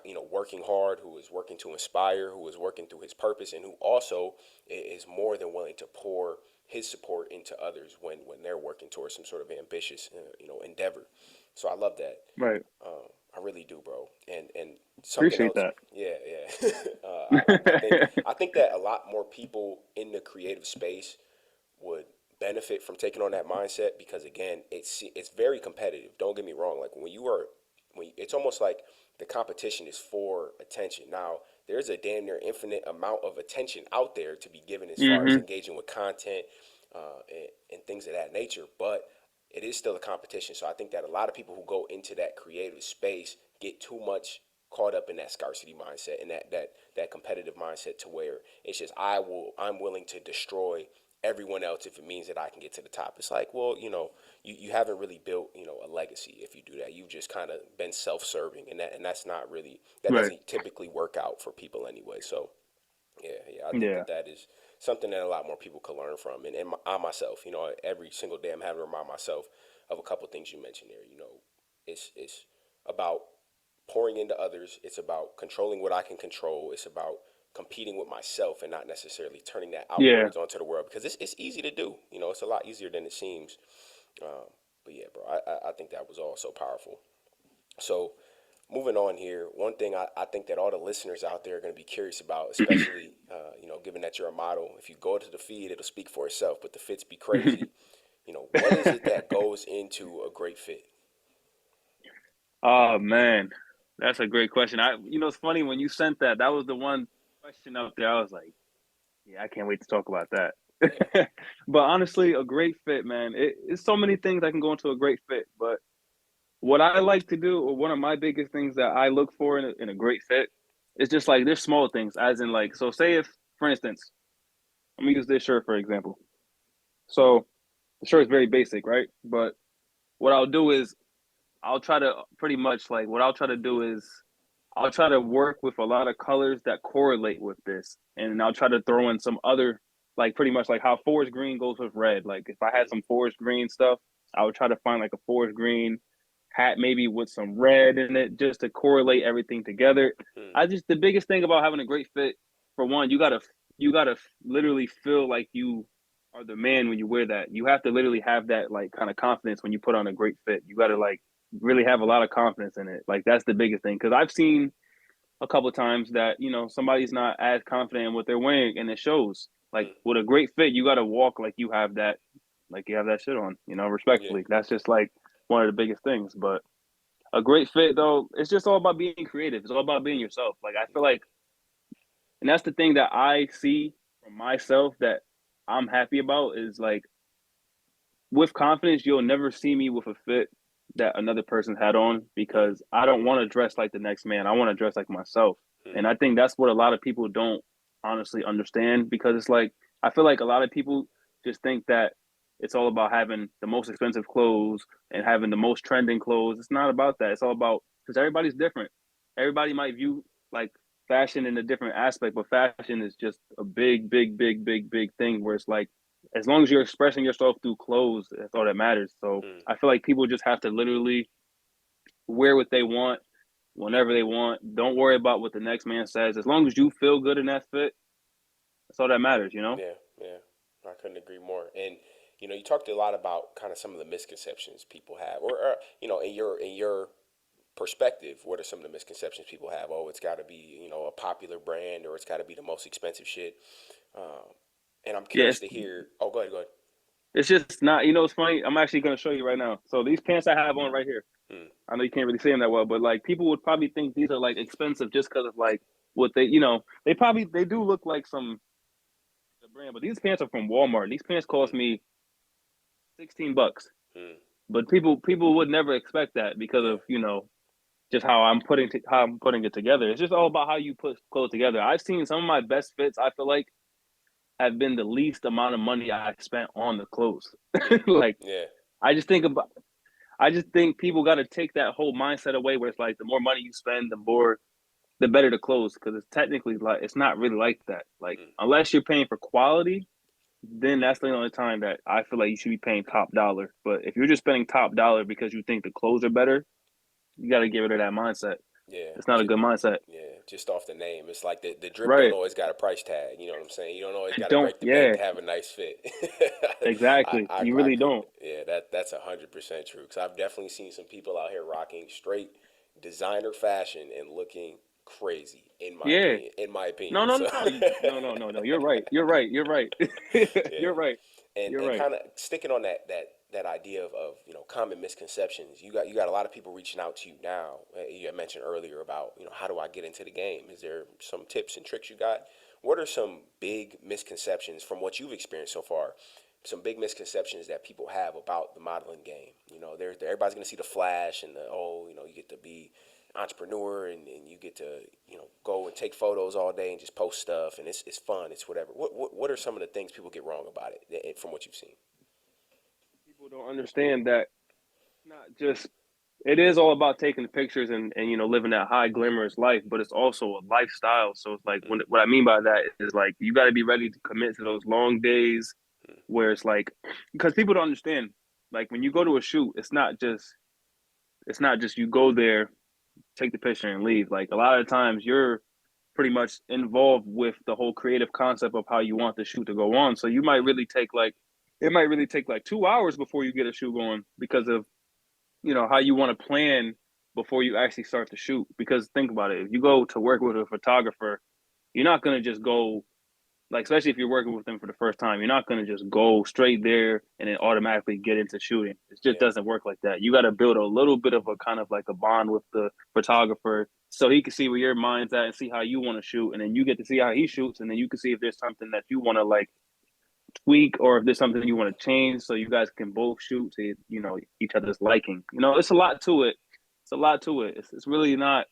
you know, working hard, who is working to inspire, who is working through his purpose, and who also is more than willing to pour his support into others when they're working towards some sort of ambitious, you know, endeavor. So I love that. right. I really do, bro. And something Appreciate else, that. yeah, yeah. I think that a lot more people in the creative space would benefit from taking on that mindset because again, it's very competitive. Don't get me wrong. Like it's almost like the competition is for attention. Now, there's a damn near infinite amount of attention out there to be given as far as Mm-hmm. engaging with content and things of that nature, but it is still a competition. So I think that a lot of people who go into that creative space get too much caught up in that scarcity mindset and that competitive mindset to where it's just I'm willing to destroy everyone else if it means that I can get to the top. It's like, well, you haven't really built, a legacy if you do that. You've just kind of been self-serving, and that's not really, that Right. doesn't typically work out for people anyway. So yeah, I think Yeah. that is something that a lot more people could learn from. And I myself, every single day I'm having to remind myself of a couple things you mentioned there. It's about pouring into others. It's about controlling what I can control. It's about competing with myself and not necessarily turning that Yeah. outwards onto the world, because it's easy to do. It's a lot easier than it seems. But yeah, bro, I think that was all so powerful. So moving on here, one thing I think that all the listeners out there are going to be curious about, especially, given that you're a model, if you go to the feed, it'll speak for itself, but the fits be crazy. What is it that goes into a great fit? Oh man, that's a great question. It's funny when you sent that. That was the one question up there. I was like, yeah, I can't wait to talk about that. Yeah. But honestly, a great fit, man. It's so many things that can go into a great fit. But what I like to do, or one of my biggest things that I look for in a great fit, is just like there's small things, as in like, so say if, for instance, let me use this shirt for example. So the shirt is very basic, right? But what I'll do is I'll try to pretty much like what I'll try to do is I'll try to work with a lot of colors that correlate with this, and I'll try to throw in some other, like pretty much like how forest green goes with red. Like if I had Mm, some forest green stuff, I would try to find like a forest green hat maybe with some red in it just to correlate everything together. mm, I just the biggest thing about having a great fit, for one, you gotta literally feel like you are the man when you wear that. You have to literally have that like kind of confidence when you put on a great fit. You gotta mm, like really have a lot of confidence in it. Like that's the biggest thing because I've seen a couple of times that somebody's not as confident in what they're wearing, and it shows. Like mm. with a great fit, you got to walk like you have that shit on. Yeah. Respectfully. That's just like one of the biggest things. But a great fit, though, it's just all about being creative. It's all about being Mm, yourself. Like I feel yeah. like, and that's the thing that I see from myself that I'm happy about is like with confidence, you'll never see me with a fit that another person had on Mm, because I don't want to dress like the next man. I want to dress like myself. mm, And I think that's what a lot of people don't honestly understand because it's like, I feel like a lot of people just think that it's all about having the most expensive clothes and mm, having the most trending clothes. It's not about that. It's all about because everybody's different. Everybody might view like fashion in a different aspect, but fashion is just a big, big, big, big, big thing where it's like as long as you're expressing yourself through clothes, that's all that matters. So mm. I feel like people just have to literally wear what they want whenever they want. Don't worry about what the next man says. As long as you feel good in that fit, that's all that matters. Yeah, yeah, I couldn't agree more. And you talked a lot about kind of some of the misconceptions people have, or in your perspective, what are some of the misconceptions people have? Oh, it's got to be a popular brand, or it's got to be the most expensive shit. Um, and I'm Yeah, curious to hear. Oh, go ahead, go ahead. it's just not. It's funny. I'm actually going to show you right now. So these pants I have on right here. Hmm, I know you can't really see them that well, but like people would probably think these are like expensive just because of like what they do look like some the brand, but these pants are from Walmart. These pants hmm, cost me $16. hmm. But people would never expect that because Yeah, of just how I'm putting it together. It's just all about how you put clothes together. I've seen some of my best fits. I feel like have been the least amount of money I spent on the clothes. hmm, Like yeah, I just think about. I just think people got to take that whole mindset away where it's like the more money you spend, the better the clothes because it's technically like it's not really like that. Like hmm, unless you're paying for quality, then that's the only time that I feel like you should be paying top dollar. But if you're just spending top dollar because you think the clothes are better, you got to get rid of that mindset. yeah. It's not a good mindset. Yeah, just off the name, it's like the drip don't Right. always got a price tag. You know what I'm saying? You don't always got to Don't. break the bank Yeah. to have a nice fit. Exactly. You I really could. don't. Yeah, that's 100% true. Because I've definitely seen some people out here rocking straight designer fashion and looking crazy. In my Yeah. opinion. In my No. opinion. No. So. No. No. No. No. No. You're right. You're right. You're right. Yeah. You're right. And You're and right. kind of sticking on that that idea of common misconceptions. You got a lot of people reaching out to you now. You had mentioned earlier about how do I get into the game? Is there some tips and tricks you got? What are some big misconceptions from what you've experienced so far? Some big misconceptions that people have about the modeling game. Everybody's gonna see the flash and the you get to be entrepreneur and you get to go and take photos all day and just post stuff and it's fun, it's whatever. What are some of the things people get wrong about it from what you've seen? People don't understand that not just it is all about taking the pictures and living that high glamorous life, but it's also a lifestyle. So it's like what I mean by that is like you got to be ready to commit to those long days where it's like because people don't understand like when you go to a shoot, it's not just you go there, take the picture and leave. Like a lot of times you're pretty much involved with the whole creative concept of how you want the shoot to go on. So you might really take like it might really take like 2 hours before you get a shoot going because of how you want to plan before you actually start to shoot. Because think about it, if you go to work with a photographer, you're not going to just go like especially if you're working with them for the first time, you're not going to just go straight there and then automatically get into shooting. It just Yeah, doesn't work like that. You got to build a little bit of a kind of like a bond with the photographer so he can see where your mind's at and see how you want to shoot, and then you get to see how he shoots, and then you can see if there's something that you want to like tweak or if there's something you want to change so you guys can both shoot to each other's liking. It's a lot to it. It's a lot to it. It's really not.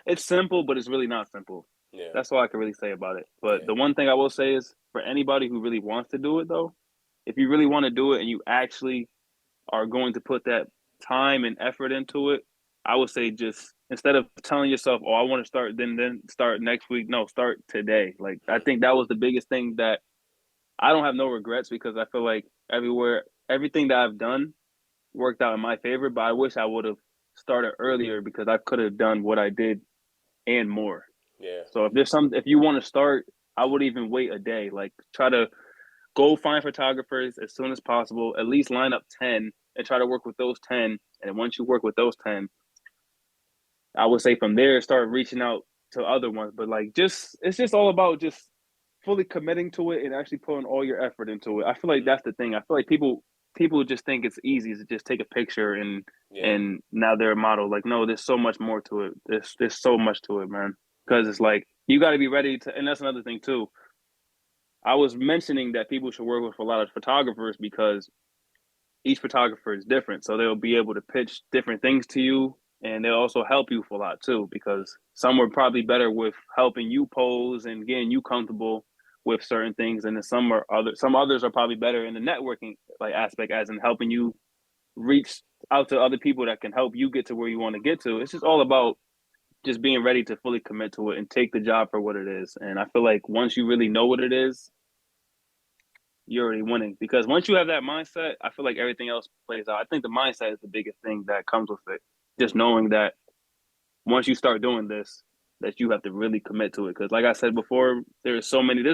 It's simple, but it's really not simple. yeah, That's all I can really say about it. But yeah, the one thing I will say is for anybody who really wants to do it, though, if you really want to do it and you actually are going to put that time and effort into it, I would say just instead of telling yourself, "Oh, I want to start," then start next week. No, start today. Like I think that was the biggest thing that I don't have no regrets because I feel like everything that I've done worked out in my favor. But I wish I would have started earlier because I could have done what I did and more. yeah, So if you want to start, I would even wait a day. Like try to go find photographers as soon as possible. At least line up 10 and try to work with those 10. And once you work with those 10, I would say from there start reaching out to other ones. But like just it's just all about just fully committing to it and actually putting all your effort into it. I feel like that's the thing. I feel like people just think it's easy to just take a picture yeah, and now they're a model. Like no, there's so much more to it. There's so much to it, man. Because it's like you got to be ready to, and that's another thing too. I was mentioning that people should work with a lot of photographers because each photographer is different. So they'll be able to pitch different things to you and they'll also help you for a lot too because some are probably better with helping you pose and getting you comfortable with certain things and then some others are probably better in the networking like aspect as in helping you reach out to other people that can help you get to where you want to get to. It's just all about just being ready to fully commit to it and take the job for what it is. And I feel like once you really know what it is, you're already winning because once you have that mindset, I feel like everything else plays out. I think the mindset is the biggest thing that comes with it. Just knowing that once you start doing this, that you have to really commit to it. Because, like I said before, there's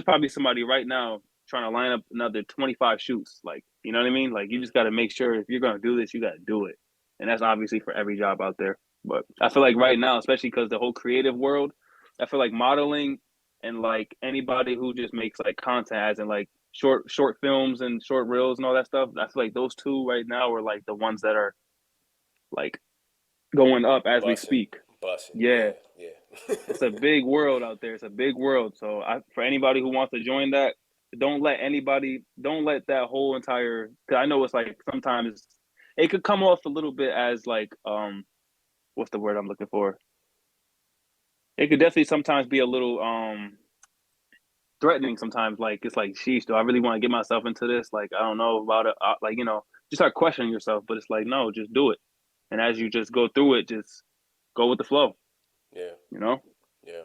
probably somebody right now trying to line up another 25 shoots. Like, you know what I mean? Like, you just got to make sure if you're going to do this, you got to do it. And that's obviously for every job out there. But I feel like right now, especially because the whole creative world, I feel like modeling and like anybody who just makes like content as in like short films and short reels and all that stuff. I feel like those two right now are like the ones that are like going up as we bussing, speak. bussing, Yeah, yeah, yeah, it's a big world out there. It's a big world. So for anybody who wants to join that, don't let that whole entire. Cause I know it's like sometimes it could come off a little bit as like what's the word I'm looking for? It could definitely sometimes be a little threatening. Sometimes like it's like, sheesh, do I really want to get myself into this? Like I don't know about it. Like you start questioning yourself. But it's like no, just do it. And as you just go through it, just go with the flow. yeah, You know. yeah,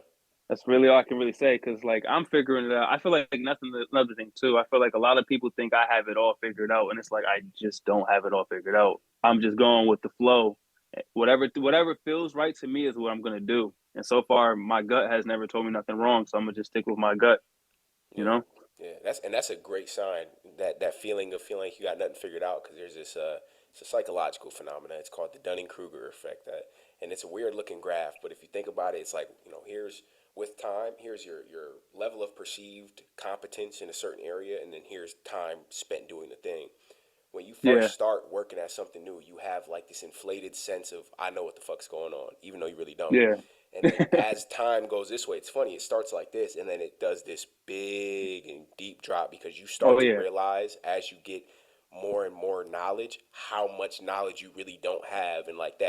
That's really all I can really say because, like, I'm figuring it out. I feel like nothing. Another thing too. I feel like a lot of people think I have it all figured out, and it's like I just don't have it all figured out. I'm just going with the flow. Whatever feels right to me is what I'm gonna do. And so far, my gut has never told me nothing wrong, so I'm gonna just stick with my gut. You yeah, know? yeah. That's a great sign. That feeling of feeling like you got nothing figured out because there's this it's a psychological phenomenon. It's called the Dunning Kruger effect. And it's a weird looking graph, but if you think about it, it's like here's with time, here's your level of perceived competence in a certain area, and then here's time spent doing the thing. when you Yeah. first start working at something new, you have like this inflated sense of I know what the fuck's going on, even though you really don't. Yeah. And then as time goes this way, it's funny. It starts like this, and then it does this big and deep drop because you start Oh to yeah. realize as you get more and more knowledge how much knowledge you really don't have, and like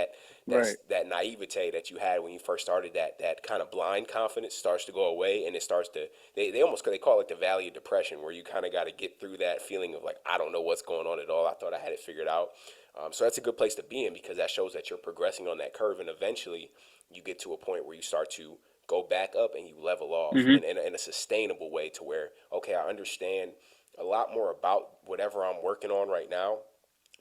Right. that naivete that you had when you first started, that kind of blind confidence starts to go away, and it starts to they almost they call it the valley of depression, where you kind of got to get through that feeling of like I don't know what's going on at all. I thought I had it figured out. So that's a good place to be in because that shows that you're progressing on that curve, and eventually you get to a point where you start to go back up and you level off Hmm. in a sustainable way to where, okay, I understand a lot more about whatever I'm working on right now,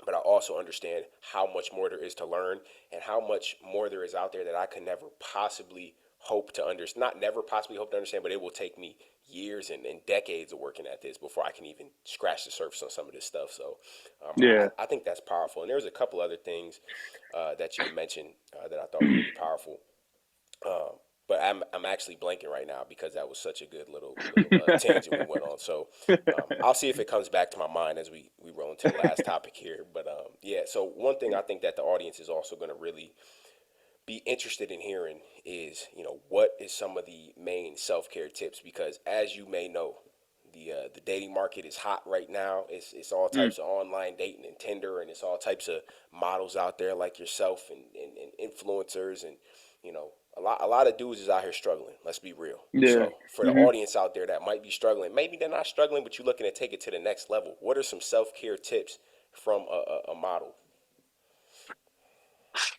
but I also understand how much more there is to learn and how much more there is out there that I could never possibly hope to understand. Not never possibly hope to understand, but it will take me years and decades of working at this before I can even scratch the surface on some of this stuff. So Yeah. I think that's powerful. And there's a couple other things that you mentioned that I thought were really powerful. Um, but I'm actually blanking right now because that was such a good little tangent we went on. So I'll see if it comes back to my mind as we roll into the last topic here. But yeah, so one thing I think that the audience is also going to really be interested in hearing is, what is some of the main self-care tips? Because as you may know, the dating market is hot right now. It's all Mm. types of online dating and Tinder, and it's all types of models out there like yourself and influencers, and a lot of dudes is out here struggling. Let's be real. Yeah. So for the Hmm. audience out there that might be struggling, maybe they're not struggling, but you're looking to take it to the next level. What are some self-care tips from a model?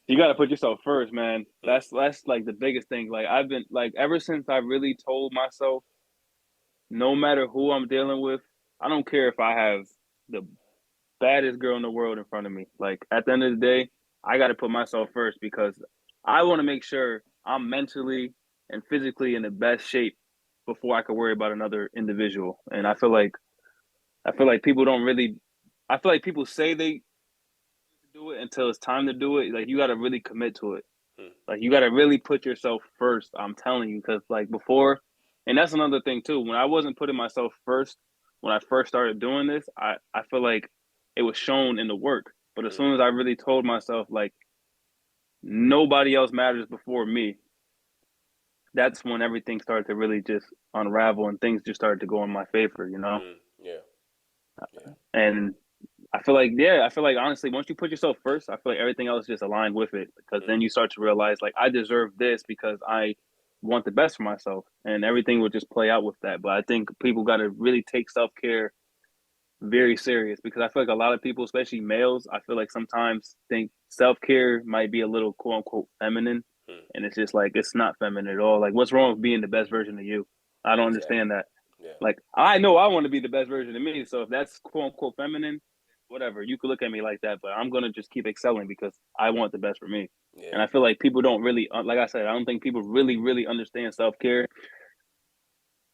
You got to put yourself first, man. Mm, That's like the biggest thing. Like I've been like ever since I really told myself, no matter who I'm dealing with, I don't care if I have the baddest girl in the world in front of me. Like at the end of the day, I got to put myself first because I want to make sure I'm mentally and physically in the best shape before I could worry about another individual. And mm, I feel like people don't really. I feel like people say they do it until it's time to do it. Like you got to really commit to it. mm, Like you got to really put yourself first. I'm telling you, because like before, and that's another thing too. When I wasn't putting myself first, when I first started doing this, I feel like it was shown in the work. But as mm, soon as I really told myself like nobody else matters before me, that's when everything started to really just unravel and things just started to go in my favor. You know, mm, yeah, yeah. and I feel like, yeah, I feel like honestly, once you put yourself first, I feel like everything else just aligned with it because Mm, then you start to realize like I deserve this because I want the best for myself, and mm, everything will just play out with that. But I think people got to really take self care very serious because I feel like a lot of people, especially males, I feel like sometimes think self care might be a little quote unquote feminine, mm. and it's just like it's not feminine at all. Like, what's wrong with being the best version of you? I don't Exactly. understand that. Yeah. Like, I know I want to be the best version of me, so if that's quote unquote feminine, whatever, you could look at me like that, but I'm gonna just keep excelling because I want the best for me. Yeah. And I feel like people don't really, like I said, I don't think people really understand self care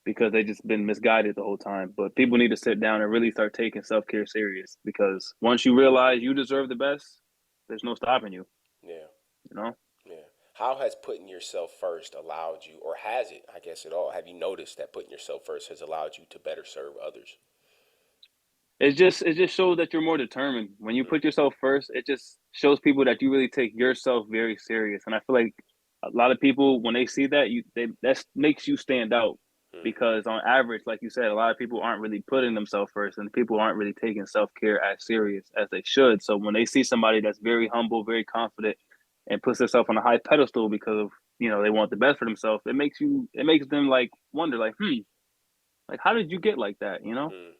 because they just been misguided the whole time. But people Mm, need to sit down and really start taking self care serious because once you realize you deserve the best, there's no stopping you. yeah. You know, Yeah. How has putting yourself first allowed you, or has it, I guess, at all? Have you noticed that putting yourself first has allowed you to better serve others? it just shows that you're more determined. When you Mm, put yourself first, it just shows people that you really take yourself very serious. And I feel like a lot of people when they see that that makes you stand out mm, because on average, like you said, a lot of people aren't really putting themselves first, and people aren't really taking self care as serious as they should. So when they see somebody that's very humble, very confident, and puts themselves on a high pedestal because of they want the best for themselves, it makes them like wonder like like how did you get like that? mm,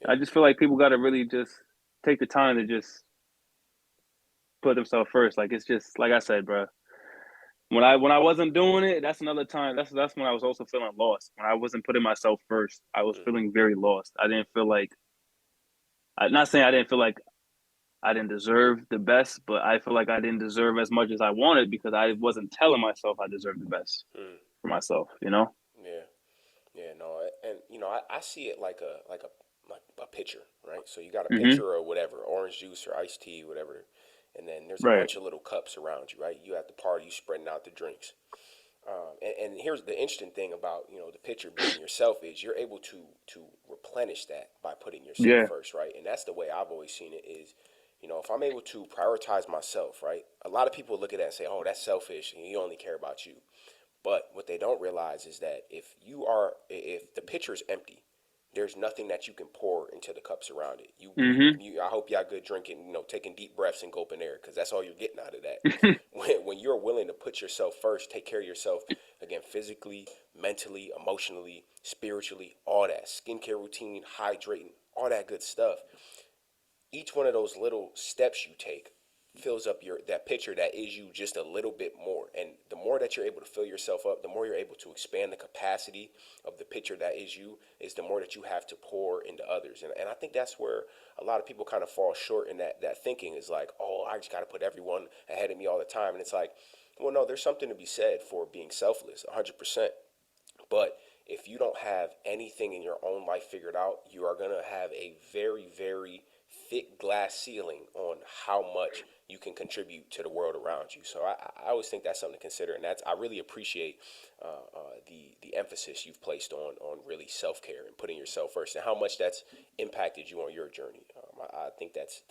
I yeah. just feel like people got to really just take the time to just put themselves first. Like it's just like I said, bro. When I wasn't doing it, that's another time. That's when I was also feeling lost. When I wasn't putting myself first, I was Mm, feeling very lost. I didn't feel like I'm not saying I didn't feel like I didn't deserve the best, but I feel like I didn't deserve as much as I wanted because I wasn't telling myself I deserved the best mm, for myself. You know? yeah. Yeah. No. And I see it like a pitcher, right? So you got a Hmm. pitcher or whatever, orange juice or iced tea, whatever, and then there's a Right. bunch of little cups around you, right? You at the party, you spreading out the drinks. And here's the interesting thing about the picture being yourself is you're able to replenish that by putting yourself Yeah. first, right? And that's the way I've always seen it is, if I'm able to prioritize myself, right? A lot of people look at that and say, "Oh, that's selfish, and you only care about you." But what they don't realize is that if the pitcher is empty, there's nothing that you can pour into the cups around it. Hmm. I hope y'all good drinking, taking deep breaths and gulping air, because that's all you're getting out of that. When you're willing to put yourself first, take care of yourself, again, physically, mentally, emotionally, spiritually, all that skincare routine, hydrating, all that good stuff. Each one of those little steps you take fills up that picture that is you just a little bit more. And the more that you're able to fill yourself up, the more you're able to expand the capacity of the picture that is you, is the more that you have to pour into others. And I think that's where a lot of people kind of fall short in that thinking is like, oh, I just got to put everyone ahead of me all the time. And it's like, well, no, there's something to be said for being selfless, 100%. But if you don't have anything in your own life figured out, you are going to have a very, very thick glass ceiling on how much you can contribute to the world around you. So I always think that's something to consider, and I really appreciate the emphasis you've placed on really self care and putting yourself first, and how much that's impacted you on your journey. I think that's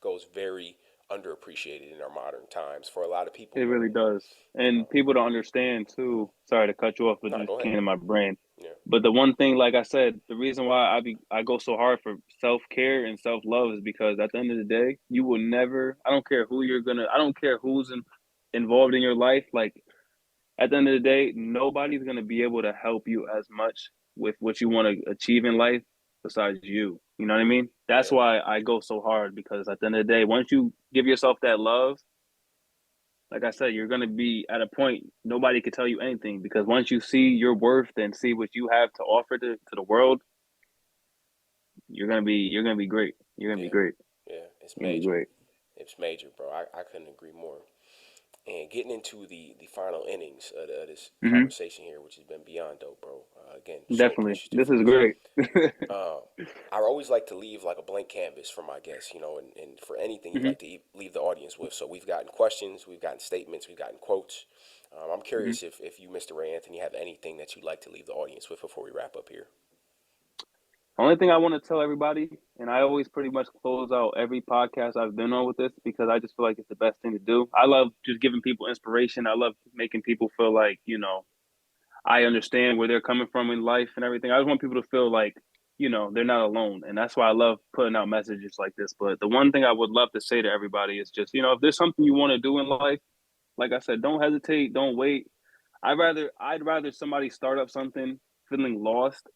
goes very underappreciated in our modern times for a lot of people. It really does. And people don't understand too. Sorry to cut you off, but No, just go ahead. came to my brain. Yeah. But the one thing, like I said, the reason why I go so hard for self care and self love is because at the end of the day, you will never. I don't care who you're gonna. I don't care who's involved in your life. Like at the end of the day, nobody's gonna be able to help you as much with what you want to achieve in life besides you. You know what I mean? That's Yeah. why I go so hard because at the end of the day, once you give yourself that love, like I said, you're gonna be at a point nobody could tell you anything because once you see your worth and see what you have to offer to the world, you're gonna be great. You're gonna be Yeah. great. Yeah. It's You're gonna be major. great. It's major, bro. I couldn't agree more. And getting into the final innings of this Hmm. conversation here, which has been beyond dope, bro. Again, so Definitely. appreciative This for is this. great. Um, I always like to leave like a blank canvas for my guests, and for anything you'd Hmm. like to leave the audience with. So we've gotten questions, we've gotten statements, we've gotten quotes. I'm Hmm. curious if you, Mr. Ray Anthony, have anything that you'd like to leave the audience with before we wrap up here. Only thing I want to tell everybody, and I always pretty much close out every podcast I've been on with this because I just feel like it's the best thing to do. I love just giving people inspiration. I love making people feel like, I understand where they're coming from in life and everything. I just want people to feel like, they're not alone. And that's why I love putting out messages like this. But the one thing I would love to say to everybody is just, if there's something you want to do in life, like I said, don't hesitate, don't wait. I'd rather somebody start up something feeling lost,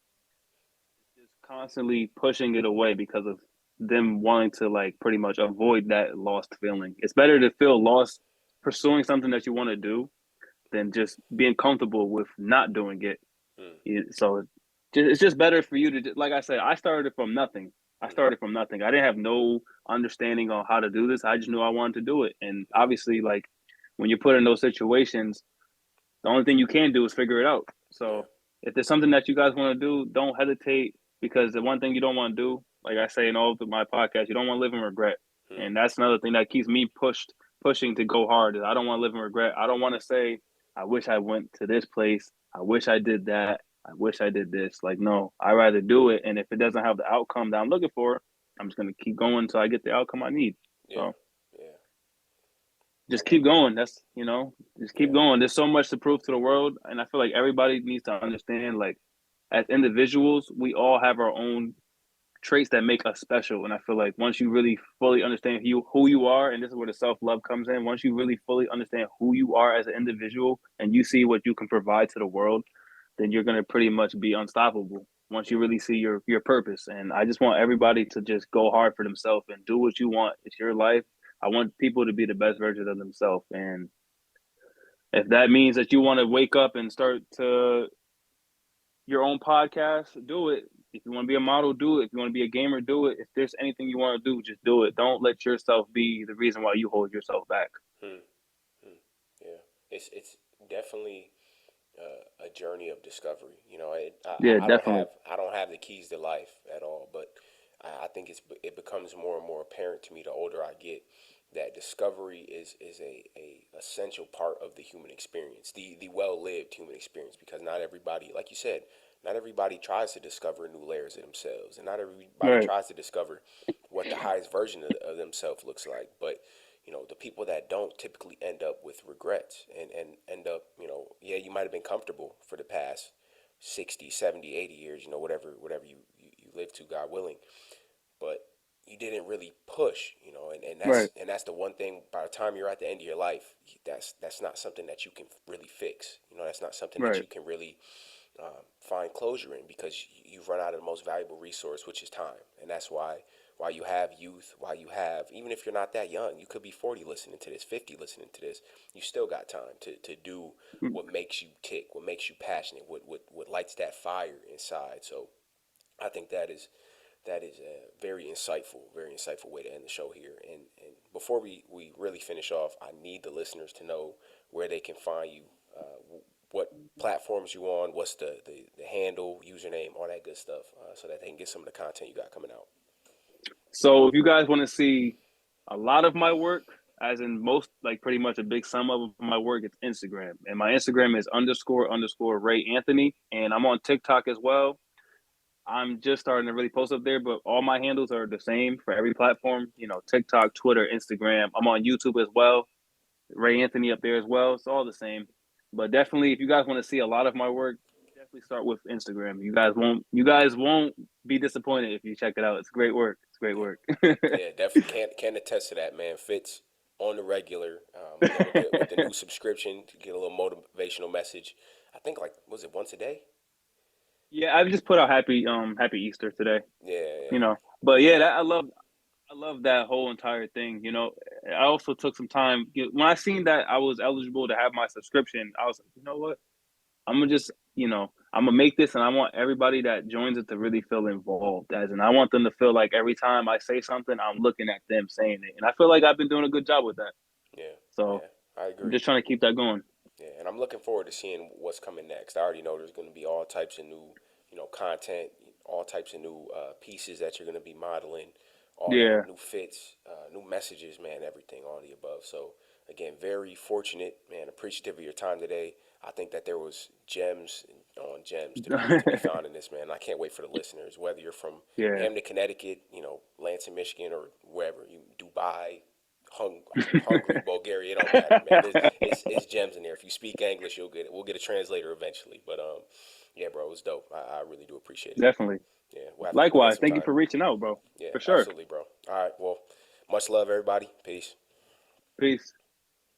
just constantly pushing it away because of them wanting to like pretty much avoid that lost feeling. It's better to feel lost pursuing something that you want to do than just being comfortable with not doing it. Mm, So it's just better for you to, like I said, I started from nothing. I mm, started from nothing. I didn't have no understanding on how to do this. I just knew I wanted to do it. And yeah, obviously, like when you're put in those situations, the only thing you can do is figure it out. yeah, So if there's something that you guys want to do, don't hesitate because the one thing you don't want to do, like I say in all of my podcasts, you don't want to live in regret. mm, And that's another thing that keeps me pushing to go hard. Is I don't want to live in regret. I don't want to say, I wish I went to this place. I wish I did that. I wish I did this. Like, no, I rather do it. And if it doesn't have the outcome that I'm looking for, I'm just gonna keep going until I get the outcome I need. yeah, So yeah. just Okay, keep going. Just keep yeah, going. There's so much to prove to the world, and I feel like everybody needs to understand. Like, as individuals, we all have our own traits that make us special. And I feel like once you really fully understand who you are, and this is where the self love comes in. Once you really fully understand who you are as an individual, and you see what you can provide to the world, then you're gonna pretty much be unstoppable. Once you mm, really see your purpose, and I just want everybody to just go hard for themselves and do what you want. It's your life. I want people to be the best version of themselves, and if that means that you want to wake up and start to your own podcast, do it. If you want to be a model, do it. If you want to be a gamer, do it. If there's anything you want to do, just do it. Don't let yourself be the reason why you hold yourself back. mm, mm. Yeah, it's definitely a journey of discovery. Yeah, I definitely. don't have the keys to life at all, but I think it becomes more and more apparent to me the older I get that discovery is a essential part of the human experience, the well lived human experience, because not everybody, like you said, not everybody tries to discover new layers of themselves, and not everybody Right. tries to discover what the highest version of themselves looks like. But the people that don't typically end up with regrets and end up, yeah, you might have been comfortable for the past 60, 70, 80 years, whatever you live to, God willing, but you didn't really push, and Right. that's the one thing. By the time you're at the end of your life, that's not something that you can really fix. That's not something that Right. you can really find closure in, because you've run out of the most valuable resource, which is time. And that's why you have youth, why you have, even if you're not that young, you could be 40 listening to this, 50 listening to this, you still got time to do what makes you tick, what makes you passionate, what lights that fire inside. So I think that is a very insightful way to end the show here. And before we really finish off, I need the listeners to know where they can find you, what platforms you on, what's the handle, username, all that good stuff, so that they can get some of the content you got coming out. So if you guys want to see a lot of my work, as in most, like pretty much a big sum of my work, it's Instagram. And my Instagram is __ Ray Anthony. And I'm on TikTok as well. I'm just starting to really post up there, but all my handles are the same for every platform, TikTok, Twitter, Instagram. I'm on YouTube as well. Ray Anthony up there as well. It's all the same. But definitely, if you guys want to see a lot of my work, definitely start with Instagram. You guys won't be disappointed if you check it out. It's great work. It's great Yeah, work. yeah, definitely can attest to that, man. Fitz on the regular, with the new subscription to get a little motivational message. I think, like, was it once a day? Yeah, I just put out Happy Easter today. Yeah, You know, but yeah, I love that whole entire thing. I also took some time when I seen that I was eligible to have my subscription. I was like, you know what? I'm gonna just, I'm gonna make this, and I want everybody that joins it to really feel involved. As in, I want them to feel like every time I say something, I'm looking at them saying it, and I feel like I've been doing a good job with that. yeah, So yeah. I I'm agree. just trying to keep that going. Yeah, and I'm looking forward to seeing what's coming next. I already know there's going to be all types of new, content, all types of new pieces that you're going to be modeling, all Yeah, that new fits, new messages, man, everything, all the above. So again, very fortunate, man. Appreciative of your time today. I think that there was gems on gems to be found in this, man. I can't wait for the listeners, whether you're from yeah, Hamden, Connecticut, Lansing, Michigan, or wherever, Dubai, Hungary, Bulgaria. It don't matter, man. It's gems in there. If you speak English, you'll get it. We'll get a translator eventually. But yeah, bro, it was dope. I really do appreciate it. definitely. Yeah, we'll have to do it again Likewise, thank you sometime. for reaching out, bro. Yeah, For sure. absolutely, bro. All right, well, much love, everybody. Peace. Peace.